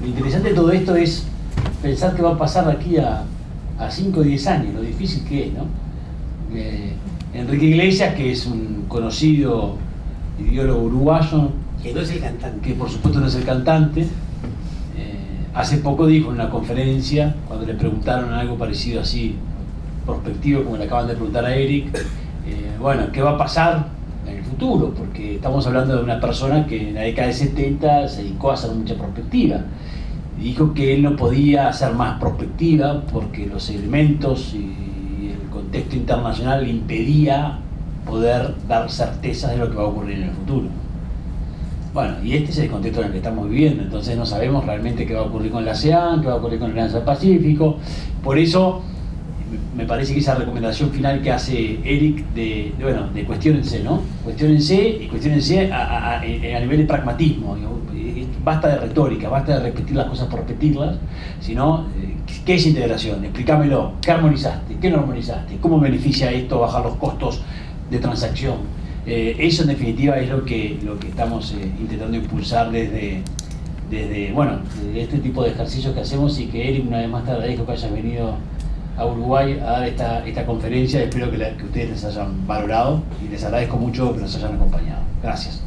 lo interesante de todo esto es pensar qué va a pasar de aquí a 5 o 10 años, lo difícil que es, ¿no? Enrique Iglesias, que es un conocido ideólogo uruguayo, Que no es el cantante. que por supuesto no es el cantante, hace poco dijo en una conferencia, cuando le preguntaron algo parecido así, prospectivo, como le acaban de preguntar a Eric, bueno, ¿qué va a pasar en el futuro? Porque estamos hablando de una persona que en la década de 70 se dedicó a hacer mucha prospectiva. Dijo que él no podía hacer más prospectiva porque los elementos y el contexto internacional le impedía poder dar certezas de lo que va a ocurrir en el futuro. Bueno, y este es el contexto en el que estamos viviendo, entonces no sabemos realmente qué va a ocurrir con la ASEAN, qué va a ocurrir con la Alianza del Pacífico. Por eso me parece que esa recomendación final que hace Eric de cuestiónense, ¿no? Cuestiónense, y cuestiónense a nivel de pragmatismo. Basta de retórica, basta de repetir las cosas por repetirlas, sino ¿qué es integración? Explícamelo. ¿Qué armonizaste? ¿Qué no armonizaste? ¿Cómo beneficia esto bajar los costos de transacción? Eso en definitiva es lo que estamos intentando impulsar desde este tipo de ejercicios que hacemos, y que Eric, una vez más te agradezco que hayas venido a Uruguay a dar esta conferencia. Espero que ustedes les hayan valorado, y les agradezco mucho que nos hayan acompañado. Gracias.